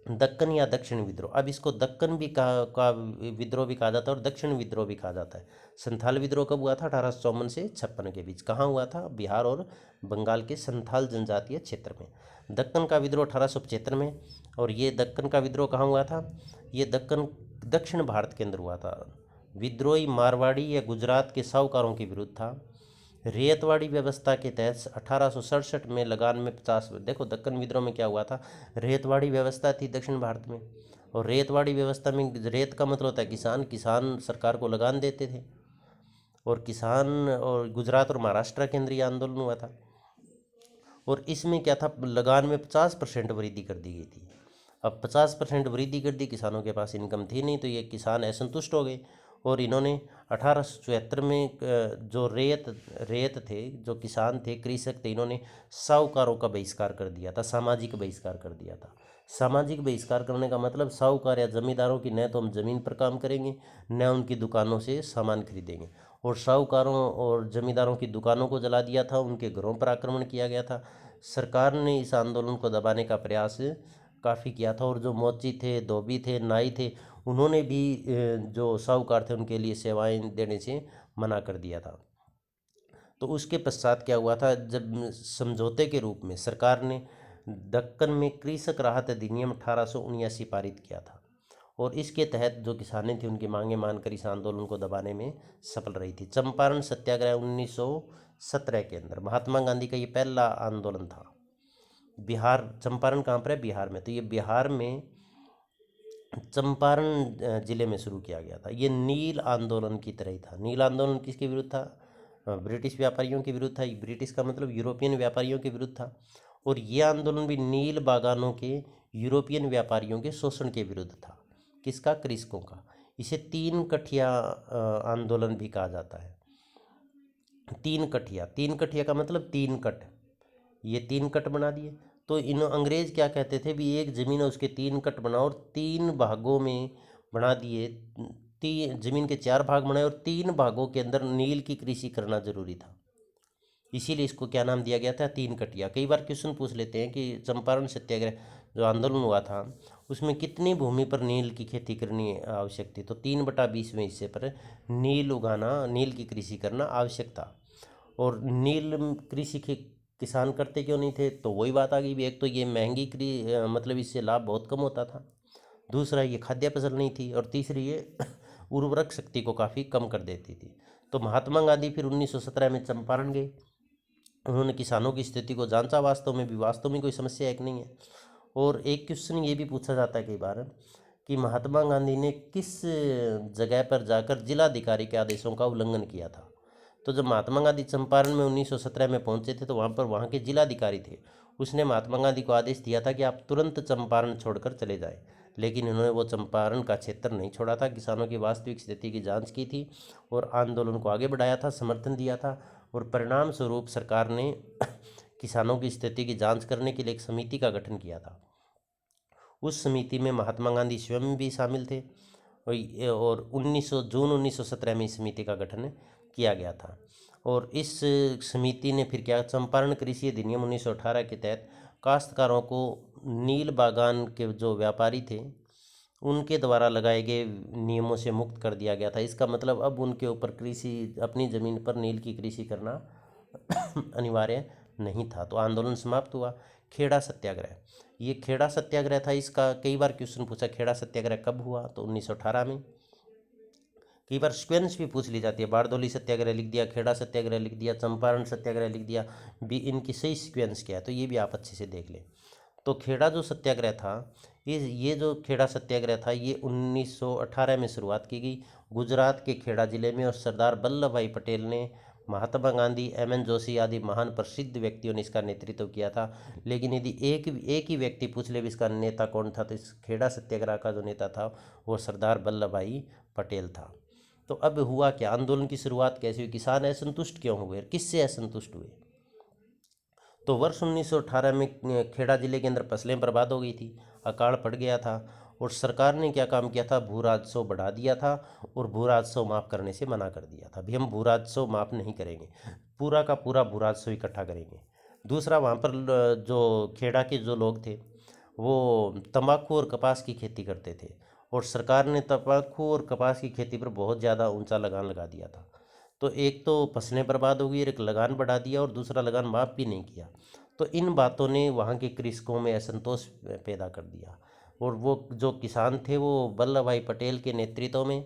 [SPEAKER 1] दक्कन या दक्षिण विद्रोह। अब इसको दक्कन भी का विद्रोह भी कहा जाता है और दक्षिण विद्रोह भी कहा जाता है। संथाल विद्रोह कब हुआ था? 1854 से 56 के बीच। कहाँ हुआ था? बिहार और बंगाल के संथाल जनजातीय क्षेत्र में। दक्कन का विद्रोह 1875 में। और ये दक्कन का विद्रोह कहाँ हुआ था? ये दक्कन दक्षिण भारत के अंदर हुआ था। विद्रोही मारवाड़ी या गुजरात के साहूकारों के विरुद्ध था। रेतवाड़ी व्यवस्था के तहत 1867 में लगान में 50, देखो दक्कन विद्रोह में क्या हुआ था, रेतवाड़ी व्यवस्था थी दक्षिण भारत में और रेतवाड़ी व्यवस्था में रेत का मतलब होता है किसान, किसान सरकार को लगान देते थे और किसान, और गुजरात और महाराष्ट्र के अंदर ये आंदोलन हुआ था और इसमें क्या था, लगान में 50% वृद्धि कर दी गई थी। अब 50% वृद्धि कर दी, किसानों के पास इनकम थी नहीं तो ये किसान असंतुष्ट हो गए और इन्होंने 1874 में जो रेत थे, जो किसान थे, कृषक थे, इन्होंने साहूकारों का बहिष्कार कर दिया था, सामाजिक बहिष्कार कर दिया था। सामाजिक बहिष्कार करने का मतलब साहूकार या जमींदारों की न तो हम ज़मीन पर काम करेंगे न उनकी दुकानों से सामान खरीदेंगे। और साहूकारों और जमींदारों की दुकानों को जला दिया था, उनके घरों पर आक्रमण किया गया था। सरकार ने इस आंदोलन को दबाने का प्रयास काफ़ी किया था और जो मोची थे, धोबी थे, नाई थे, उन्होंने भी जो साहूकार थे उनके लिए सेवाएं देने से मना कर दिया था। तो उसके पश्चात क्या हुआ था, जब समझौते के रूप में सरकार ने दक्कन में कृषक राहत अधिनियम 1879 पारित किया था और इसके तहत जो किसानें थी उनकी मांगें मानकर इस आंदोलन को दबाने में सफल रही थी। चंपारण सत्याग्रह 1917 के अंदर महात्मा गांधी का ये पहला आंदोलन था बिहार, चंपारण कहाँ पर है? बिहार में। तो ये बिहार में चंपारण जिले में शुरू किया गया था। ये नील आंदोलन की तरह ही था। नील आंदोलन किसके विरुद्ध था? ब्रिटिश व्यापारियों के विरुद्ध था। ब्रिटिश का मतलब यूरोपियन व्यापारियों के विरुद्ध था। और ये आंदोलन भी नील बागानों के यूरोपियन व्यापारियों के शोषण के विरुद्ध था। किसका? कृषकों का। इसे तीन कठिया आंदोलन भी कहा जाता है। तीन कठिया, तीन कठिया का मतलब तीन कट, ये तीन कट बना दिए। तो इन अंग्रेज क्या कहते थे भी एक जमीन है उसके तीन कट बनाओ और तीन भागों में बना दिए। तीन जमीन के चार भाग बनाए और तीन भागों के अंदर नील की कृषि करना जरूरी था। इसीलिए इसको क्या नाम दिया गया था? तीन कटिया। कई बार क्वेश्चन पूछ लेते हैं कि चंपारण सत्याग्रह जो आंदोलन हुआ था उसमें कितनी भूमि पर नील की खेती करनी आवश्यक थी? तो 3/20वें हिस्से पर नील उगाना, नील की कृषि करना आवश्यक था। और नील कृषि के किसान करते क्यों नहीं थे? तो वही बात आ गई भी, एक तो ये महंगी मतलब इससे लाभ बहुत कम होता था, दूसरा ये खाद्य फसल नहीं थी, और तीसरी ये उर्वरक शक्ति को काफ़ी कम कर देती थी। तो महात्मा गांधी फिर 1917 में चंपारण गए। उन्होंने किसानों की स्थिति को जांचा, वास्तव में कोई समस्या है कि नहीं है। और एक क्वेश्चन ये भी पूछा जाता है कई बार कि महात्मा गांधी ने किस जगह पर जाकर जिलाधिकारी के आदेशों का उल्लंघन किया था? तो जब महात्मा गांधी चंपारण में 1917 में पहुंचे थे तो वहाँ के जिलाधिकारी थे, उसने महात्मा गांधी को आदेश दिया था कि आप तुरंत चंपारण छोड़कर चले जाएं। लेकिन इन्होंने वो चंपारण का क्षेत्र नहीं छोड़ा था, किसानों की वास्तविक स्थिति की जांच की थी और आंदोलन को आगे बढ़ाया था, समर्थन दिया था। और परिणाम स्वरूप सरकार ने किसानों की स्थिति की जांच करने के लिए एक समिति का गठन किया था। उस समिति में महात्मा गांधी स्वयं भी शामिल थे और 1917 में इस समिति का गठन किया गया था। और इस समिति ने फिर क्या, चंपारण कृषि अधिनियम 1918 के तहत काश्तकारों को नील बागान के जो व्यापारी थे उनके द्वारा लगाए गए नियमों से मुक्त कर दिया गया था। इसका मतलब अब उनके ऊपर कृषि, अपनी ज़मीन पर नील की कृषि करना अनिवार्य नहीं था। तो आंदोलन समाप्त हुआ। खेड़ा सत्याग्रह, ये खेड़ा सत्याग्रह था। इसका कई बार क्वेश्चन पूछा, खेड़ा सत्याग्रह कब हुआ? तो 1918 में। कई बार सिक्वेंस भी पूछ ली जाती है, बारदौली सत्याग्रह लिख दिया, खेड़ा सत्याग्रह लिख दिया, चंपारण सत्याग्रह लिख दिया, भी इनकी सही सिक्वेंस क्या है, तो ये भी आप अच्छे से देख लें। तो खेड़ा जो सत्याग्रह था, ये जो खेड़ा सत्याग्रह था ये 1918 में शुरुआत की गई गुजरात के खेड़ा जिले में। और सरदार वल्लभ भाई पटेल ने, महात्मा गांधी, एम एन जोशी आदि महान प्रसिद्ध व्यक्तियों ने इसका नेतृत्व किया था। लेकिन यदि एक ही व्यक्ति पूछ ले भी इसका नेता कौन था, तो इस खेड़ा सत्याग्रह का जो नेता था वो सरदार वल्लभ भाई पटेल था। तो अब हुआ क्या, आंदोलन की शुरुआत कैसे हुई, किसान असंतुष्ट क्यों हुए, किससे असंतुष्ट हुए? तो वर्ष 1918 में खेड़ा जिले के अंदर फसलें बर्बाद हो गई थी, अकाल पड़ गया था। और सरकार ने क्या काम किया था, भू राजस्व बढ़ा दिया था और भू राजस्व माफ़ करने से मना कर दिया था। भी हम भू राजस्व माफ़ नहीं करेंगे, पूरा का पूरा भू राजस्व इकट्ठा करेंगे। दूसरा, वहाँ पर जो खेड़ा के जो लोग थे वो तंबाकू और कपास की खेती करते थे और सरकार ने तंबाकू और कपास की खेती पर बहुत ज़्यादा ऊंचा लगान लगा दिया था। तो एक तो फसलें बर्बाद हो गई और एक लगान बढ़ा दिया और दूसरा लगान माफ़ भी नहीं किया। तो इन बातों ने वहाँ के कृषकों में असंतोष पैदा कर दिया और वो जो किसान थे वो वल्लभ भाई पटेल के नेतृत्व में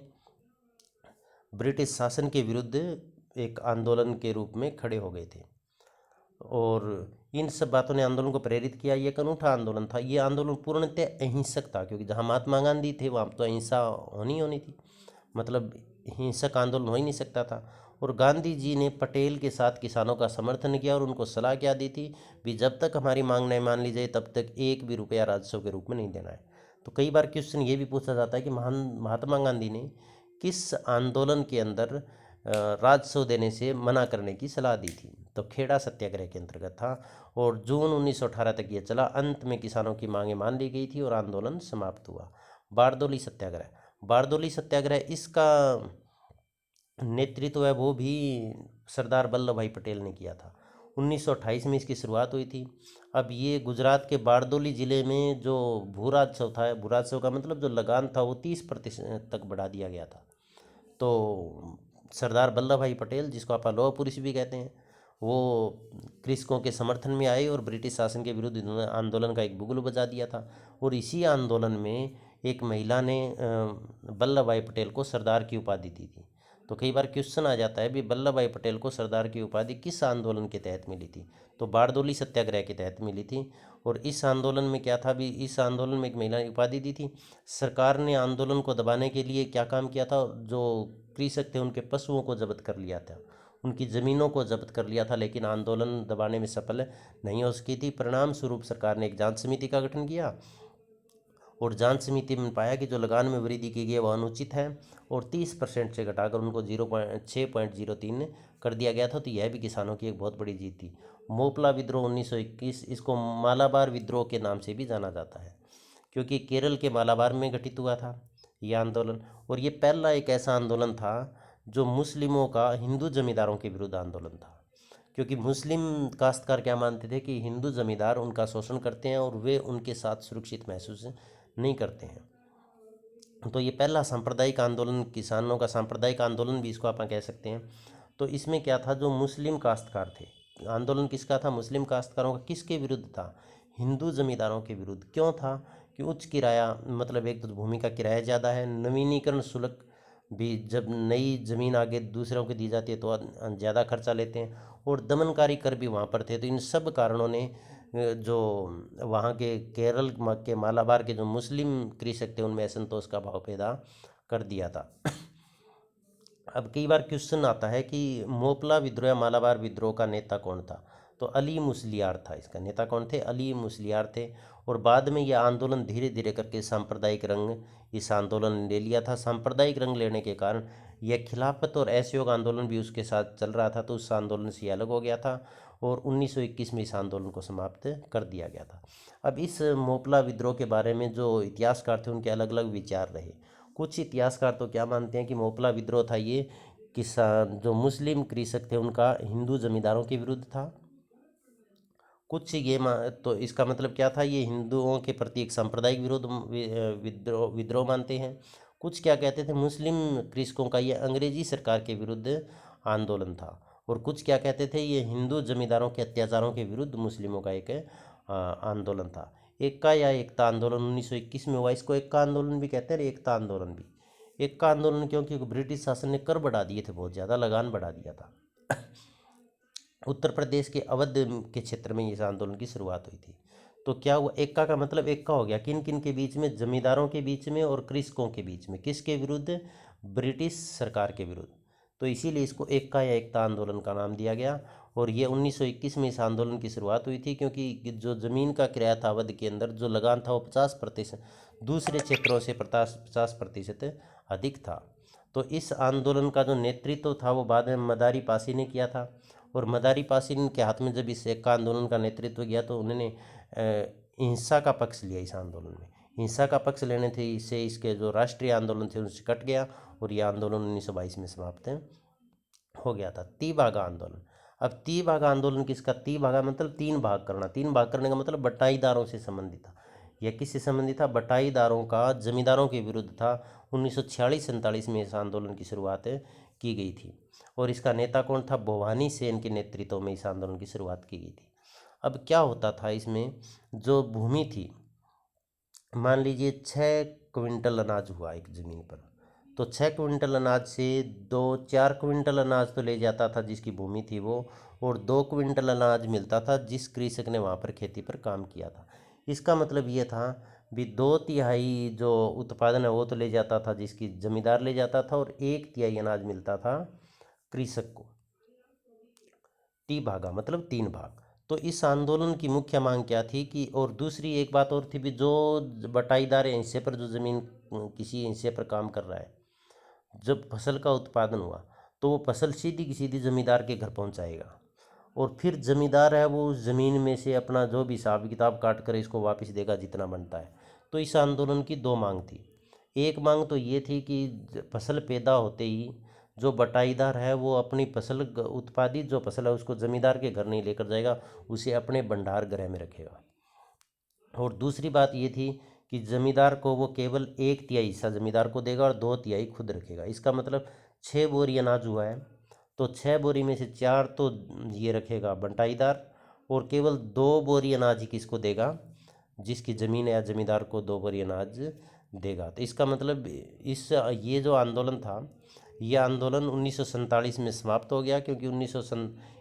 [SPEAKER 1] ब्रिटिश शासन के विरुद्ध एक आंदोलन के रूप में खड़े हो गए थे। और इन सब बातों ने आंदोलन को प्रेरित किया। ये एक अनूठा आंदोलन था। ये आंदोलन पूर्णतः अहिंसक था, क्योंकि जहाँ महात्मा गांधी थे वहाँ तो अहिंसा होनी थी, मतलब हिंसक आंदोलन हो ही नहीं सकता था। और गांधी जी ने पटेल के साथ किसानों का समर्थन किया और उनको सलाह क्या दी थी भी जब तक हमारी मांग नहीं मान ली जाए तब तक एक भी रुपया राजस्व के रूप में नहीं देना है। तो कई बार क्वेश्चन ये भी पूछा जाता है कि महात्मा गांधी ने किस आंदोलन के अंदर राजस्व देने से मना करने की सलाह दी थी? तो खेड़ा सत्याग्रह के अंतर्गत था और जून 1918 तक ये चला। अंत में किसानों की मांगें मान ली गई थी और आंदोलन समाप्त हुआ। बारदौली सत्याग्रह, बारदौली सत्याग्रह इसका नेतृत्व है वो भी सरदार वल्लभ भाई पटेल ने किया था। 1928 में इसकी शुरुआत हुई थी। अब ये गुजरात के बारदौली ज़िले में जो भू राजस्व था, भू राजस्व का मतलब जो लगान था वो 30% तक बढ़ा दिया गया था। तो सरदार वल्लभ भाई पटेल, जिसको आप लौह पुरुष भी कहते हैं, वो कृषकों के समर्थन में आए और ब्रिटिश शासन के विरुद्ध इन्होंने आंदोलन का एक बुगल बजा दिया था। और इसी आंदोलन में एक महिला ने वल्लभ भाई पटेल को सरदार की उपाधि दी थी। तो कई बार क्वेश्चन आ जाता है भी वल्लभ भाई पटेल को सरदार की उपाधि किस आंदोलन के तहत मिली थी। तो बारडोली सत्याग्रह के तहत मिली थी। और इस आंदोलन में क्या था भी, इस आंदोलन में एक महिला ने उपाधि दी थी। सरकार ने आंदोलन को दबाने के लिए क्या काम किया था, जो कृषक थे उनके पशुओं को जब्त कर लिया था, उनकी ज़मीनों को जब्त कर लिया था, लेकिन आंदोलन दबाने में सफल नहीं हो सकी थी। परिणाम स्वरूप सरकार ने एक जांच समिति का गठन किया और जांच समिति में पाया कि जो लगान में वृद्धि की गई है वह अनुचित है और 30% से घटाकर उनको 6.03 कर दिया गया था। तो यह भी किसानों की एक बहुत बड़ी जीत थी। मोपला विद्रोह 1921, इसको मालाबार विद्रोह के नाम से भी जाना जाता है, क्योंकि केरल के मालाबार में घटित हुआ था यह आंदोलन। और ये पहला एक ऐसा आंदोलन था जो मुस्लिमों का हिंदू जमींदारों के विरुद्ध आंदोलन था, क्योंकि मुस्लिम काश्तकार क्या मानते थे कि हिंदू जमींदार उनका शोषण करते हैं और वे उनके साथ सुरक्षित महसूस नहीं करते हैं। तो ये पहला सांप्रदायिक आंदोलन, किसानों का सांप्रदायिक आंदोलन भी इसको आप कह सकते हैं। तो इसमें क्या था, जो मुस्लिम काश्तकार थे, आंदोलन किसका था, मुस्लिम काश्तकारों का। किसके विरुद्ध था, हिंदू जमींदारों के विरुद्ध। क्यों था कि उच्च किराया, मतलब एक तो भूमि का किराया ज़्यादा है, नवीनीकरण शुल्क भी, जब नई ज़मीन आगे दूसरों को दी जाती है तो ज़्यादा खर्चा लेते हैं, और दमनकारी कर भी वहाँ पर थे। तो इन सब कारणों ने जो वहाँ के केरल के मालाबार के जो मुस्लिम कृषक थे उनमें असंतोष का भाव पैदा कर दिया था। अब कई बार क्वेश्चन आता है कि मोपला विद्रोह या मालाबार विद्रोह का नेता कौन था। तो अली मुसलियार था, इसका नेता कौन थे, अली मुसलियार थे। और बाद में यह आंदोलन धीरे धीरे करके सांप्रदायिक रंग इस आंदोलन ने ले लिया था। सांप्रदायिक रंग लेने के कारण यह खिलाफत और असहयोग आंदोलन भी उसके साथ चल रहा था, तो उस आंदोलन से अलग हो गया था और 1921 में इस आंदोलन को समाप्त कर दिया गया था। अब इस मोपला विद्रोह के बारे में जो इतिहासकार थे उनके अलग अलग विचार रहे। कुछ इतिहासकार तो क्या मानते हैं कि मोपला विद्रोह था ये किसान, जो मुस्लिम कृषक थे उनका हिंदू जमींदारों के विरुद्ध था। कुछ ये तो इसका मतलब क्या था, ये हिंदुओं के प्रति एक सांप्रदायिक विरोध विद्रोह मानते हैं। कुछ क्या कहते थे, मुस्लिम कृषकों का ये अंग्रेजी सरकार के विरुद्ध आंदोलन था। और कुछ क्या कहते थे, ये हिंदू जमींदारों के अत्याचारों के विरुद्ध मुस्लिमों का एक आंदोलन था। एक्का या एकता आंदोलन 1921 में हुआ। इसको एक्का आंदोलन भी कहते हैं और एकता आंदोलन भी। एक्का आंदोलन क्योंकि ब्रिटिश शासन ने कर बढ़ा दिए थे, बहुत ज़्यादा लगान बढ़ा दिया था। उत्तर प्रदेश के अवध के क्षेत्र में इस आंदोलन की शुरुआत हुई थी। तो क्या हुआ, एक्का का मतलब एक्का हो गया किन किन के बीच में, जमींदारों के बीच में और कृषकों के बीच में। किसके विरुद्ध, ब्रिटिश सरकार के विरुद्ध। तो इसीलिए इसको एक्का या एकता आंदोलन का नाम दिया गया। और ये 1921 में इस आंदोलन की शुरुआत हुई थी, क्योंकि जो ज़मीन का किराया था अवध के अंदर, जो लगान था वो 50%, दूसरे क्षेत्रों से 50% अधिक था। तो इस आंदोलन का जो नेतृत्व था वो बाद में मदारी पासी ने किया था। और मदारी पासी के हाथ में जब इस एक्का आंदोलन का नेतृत्व किया तो उन्होंने हिंसा का पक्ष लिया। इस आंदोलन में हिंसा का पक्ष लेने थे, इससे इसके जो राष्ट्रीय आंदोलन थे उनसे कट गया और यह आंदोलन 1922 में समाप्त हो गया था। तीभागा आंदोलन। अब तीभागा आंदोलन किसका, तीभागा मतलब तीन भाग करना। तीन भाग करने का मतलब बटाईदारों से संबंधित था। यह किससे संबंधित था, बटाईदारों का, जमींदारों के विरुद्ध था। 1946-47 में इस आंदोलन की शुरुआत की गई थी। और इसका नेता कौन था, भवानी सेन के नेतृत्व में इस आंदोलन की शुरुआत की गई थी। अब क्या होता था इसमें, जो भूमि थी, मान लीजिए 6 क्विंटल अनाज हुआ एक ज़मीन पर, तो 6 क्विंटल अनाज से 2-4 क्विंटल अनाज तो ले जाता था जिसकी भूमि थी वो, और 2 क्विंटल अनाज मिलता था जिस कृषक ने वहाँ पर खेती पर काम किया था। इसका मतलब ये था भी 2/3 जो उत्पादन है वो तो ले जाता था जिसकी जमींदार ले जाता था, और 1/3 अनाज मिलता था कृषक को। टी भागा मतलब 3 भाग। तो इस आंदोलन की मुख्य मांग क्या थी कि, और दूसरी एक बात और थी भी, जो बटाईदार हिस्से पर जो ज़मीन किसी हिस्से पर काम कर रहा है, जब फसल का उत्पादन हुआ तो वो फसल सीधी की सीधी ज़मींदार के घर पहुंचाएगा, और फिर ज़मींदार है वो उस ज़मीन में से अपना जो भी हिसाब किताब काट कर इसको वापस देगा जितना बनता है। तो इस आंदोलन की 2 मांग थी। एक मांग तो ये थी कि फसल पैदा होते ही जो बटाईदार है वो अपनी फसल, उत्पादित जो फसल है उसको ज़मींदार के घर नहीं लेकर जाएगा, उसे अपने भंडार गृह में रखेगा। और दूसरी बात ये थी कि जमींदार को वो केवल 1/3 हिस्सा जमींदार को देगा और 2/3 खुद रखेगा। इसका मतलब 6 बोरी अनाज हुआ है तो 6 बोरी में से 4 तो ये रखेगा बंटाईदार, और केवल 2 बोरी अनाज ही किसको देगा, जिसकी ज़मीन है, या जमींदार को 2 बोरी अनाज देगा। तो इसका मतलब इस ये जो आंदोलन था यह आंदोलन 1947 में समाप्त हो गया, क्योंकि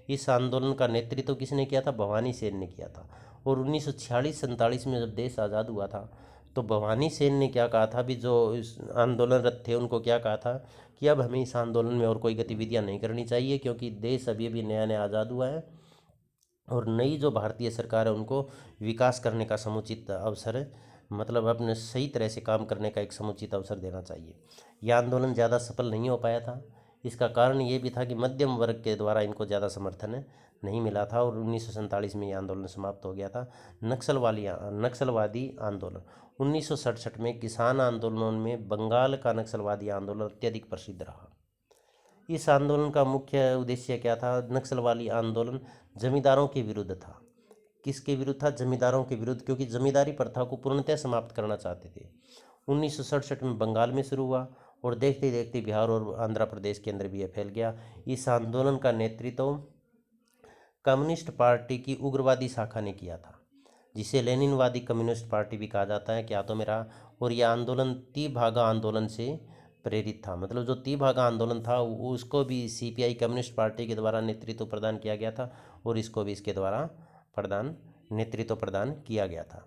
[SPEAKER 1] इस आंदोलन का नेतृत्व किसने किया था? भवानी सेन ने किया था। और 1946-47 में जब देश आज़ाद हुआ था तो भवानी सेन ने क्या कहा था, भी जो इस आंदोलनरत थे उनको क्या कहा था कि अब हमें इस आंदोलन में और कोई गतिविधियां नहीं करनी चाहिए, क्योंकि देश अभी अभी नया नया आज़ाद हुआ है और नई जो भारतीय सरकार है उनको विकास करने का समुचित अवसर, मतलब अपने सही तरह से काम करने का एक समुचित अवसर देना चाहिए। यह आंदोलन ज़्यादा सफल नहीं हो पाया था। इसका कारण ये भी था कि मध्यम वर्ग के द्वारा इनको ज़्यादा समर्थन नहीं मिला था और 1947 में यह आंदोलन समाप्त हो गया था। नक्सलवादी आंदोलन 1967 में किसान आंदोलनों में बंगाल का नक्सलवादी आंदोलन अत्यधिक प्रसिद्ध रहा। इस आंदोलन का मुख्य उद्देश्य क्या था? नक्सलवादी आंदोलन जमींदारों के विरुद्ध था। किसके विरुद्ध था? जमींदारों के विरुद्ध, क्योंकि जमींदारी प्रथा को पूर्णतः समाप्त करना चाहते थे। 1967 में बंगाल में शुरू हुआ और देखते देखते बिहार और आंध्र प्रदेश के अंदर भी यह फैल गया। इस आंदोलन का नेतृत्व कम्युनिस्ट पार्टी की उग्रवादी शाखा ने किया था, जिसे लेनिनवादी कम्युनिस्ट पार्टी भी कहा जाता है, क्या तो मेरा। और यह आंदोलन तीभागा आंदोलन से प्रेरित था, मतलब जो तीभागा आंदोलन था उसको भी सीपीआई कम्युनिस्ट पार्टी के द्वारा नेतृत्व प्रदान किया गया था और इसको भी इसके द्वारा नेतृत्व प्रदान किया गया था।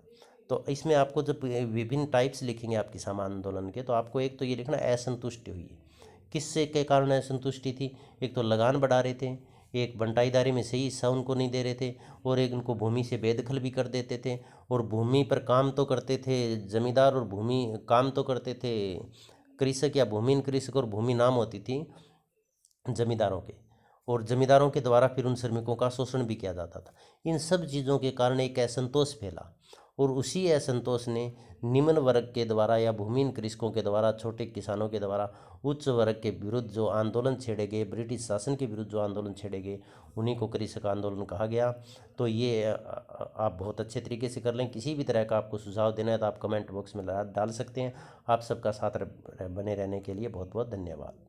[SPEAKER 1] तो इसमें आपको जब विभिन्न टाइप्स लिखेंगे आप किसान आंदोलन के, तो आपको एक तो ये लिखना असंतुष्टि हुई है। किससे के कारण असंतुष्टि थी? एक तो लगान बढ़ा रहे थे, एक बंटाईदारी में सही हिस्सा उनको नहीं दे रहे थे, और एक उनको भूमि से बेदखल भी कर देते थे। और भूमि पर काम तो करते थे जमींदार, और भूमि काम तो करते थे कृषक या भूमिहीन कृषक, और भूमि नाम होती थी जमींदारों के, और जमींदारों के द्वारा फिर उन श्रमिकों का शोषण भी किया जाता था। इन सब चीज़ों के कारण एक असंतोष फैला, और उसी असंतोष ने निम्न वर्ग के द्वारा या भूमिहीन कृषकों के द्वारा, छोटे किसानों के द्वारा उच्च वर्ग के विरुद्ध जो आंदोलन छेड़े गए, ब्रिटिश शासन के विरुद्ध जो आंदोलन छेड़े गए, उन्हीं को कृषक आंदोलन कहा गया। तो ये आप बहुत अच्छे तरीके से कर लें। किसी भी तरह का आपको सुझाव देना है तो आप कमेंट बॉक्स में डाल सकते हैं। आप सबका साथ बने रहने के लिए बहुत बहुत धन्यवाद।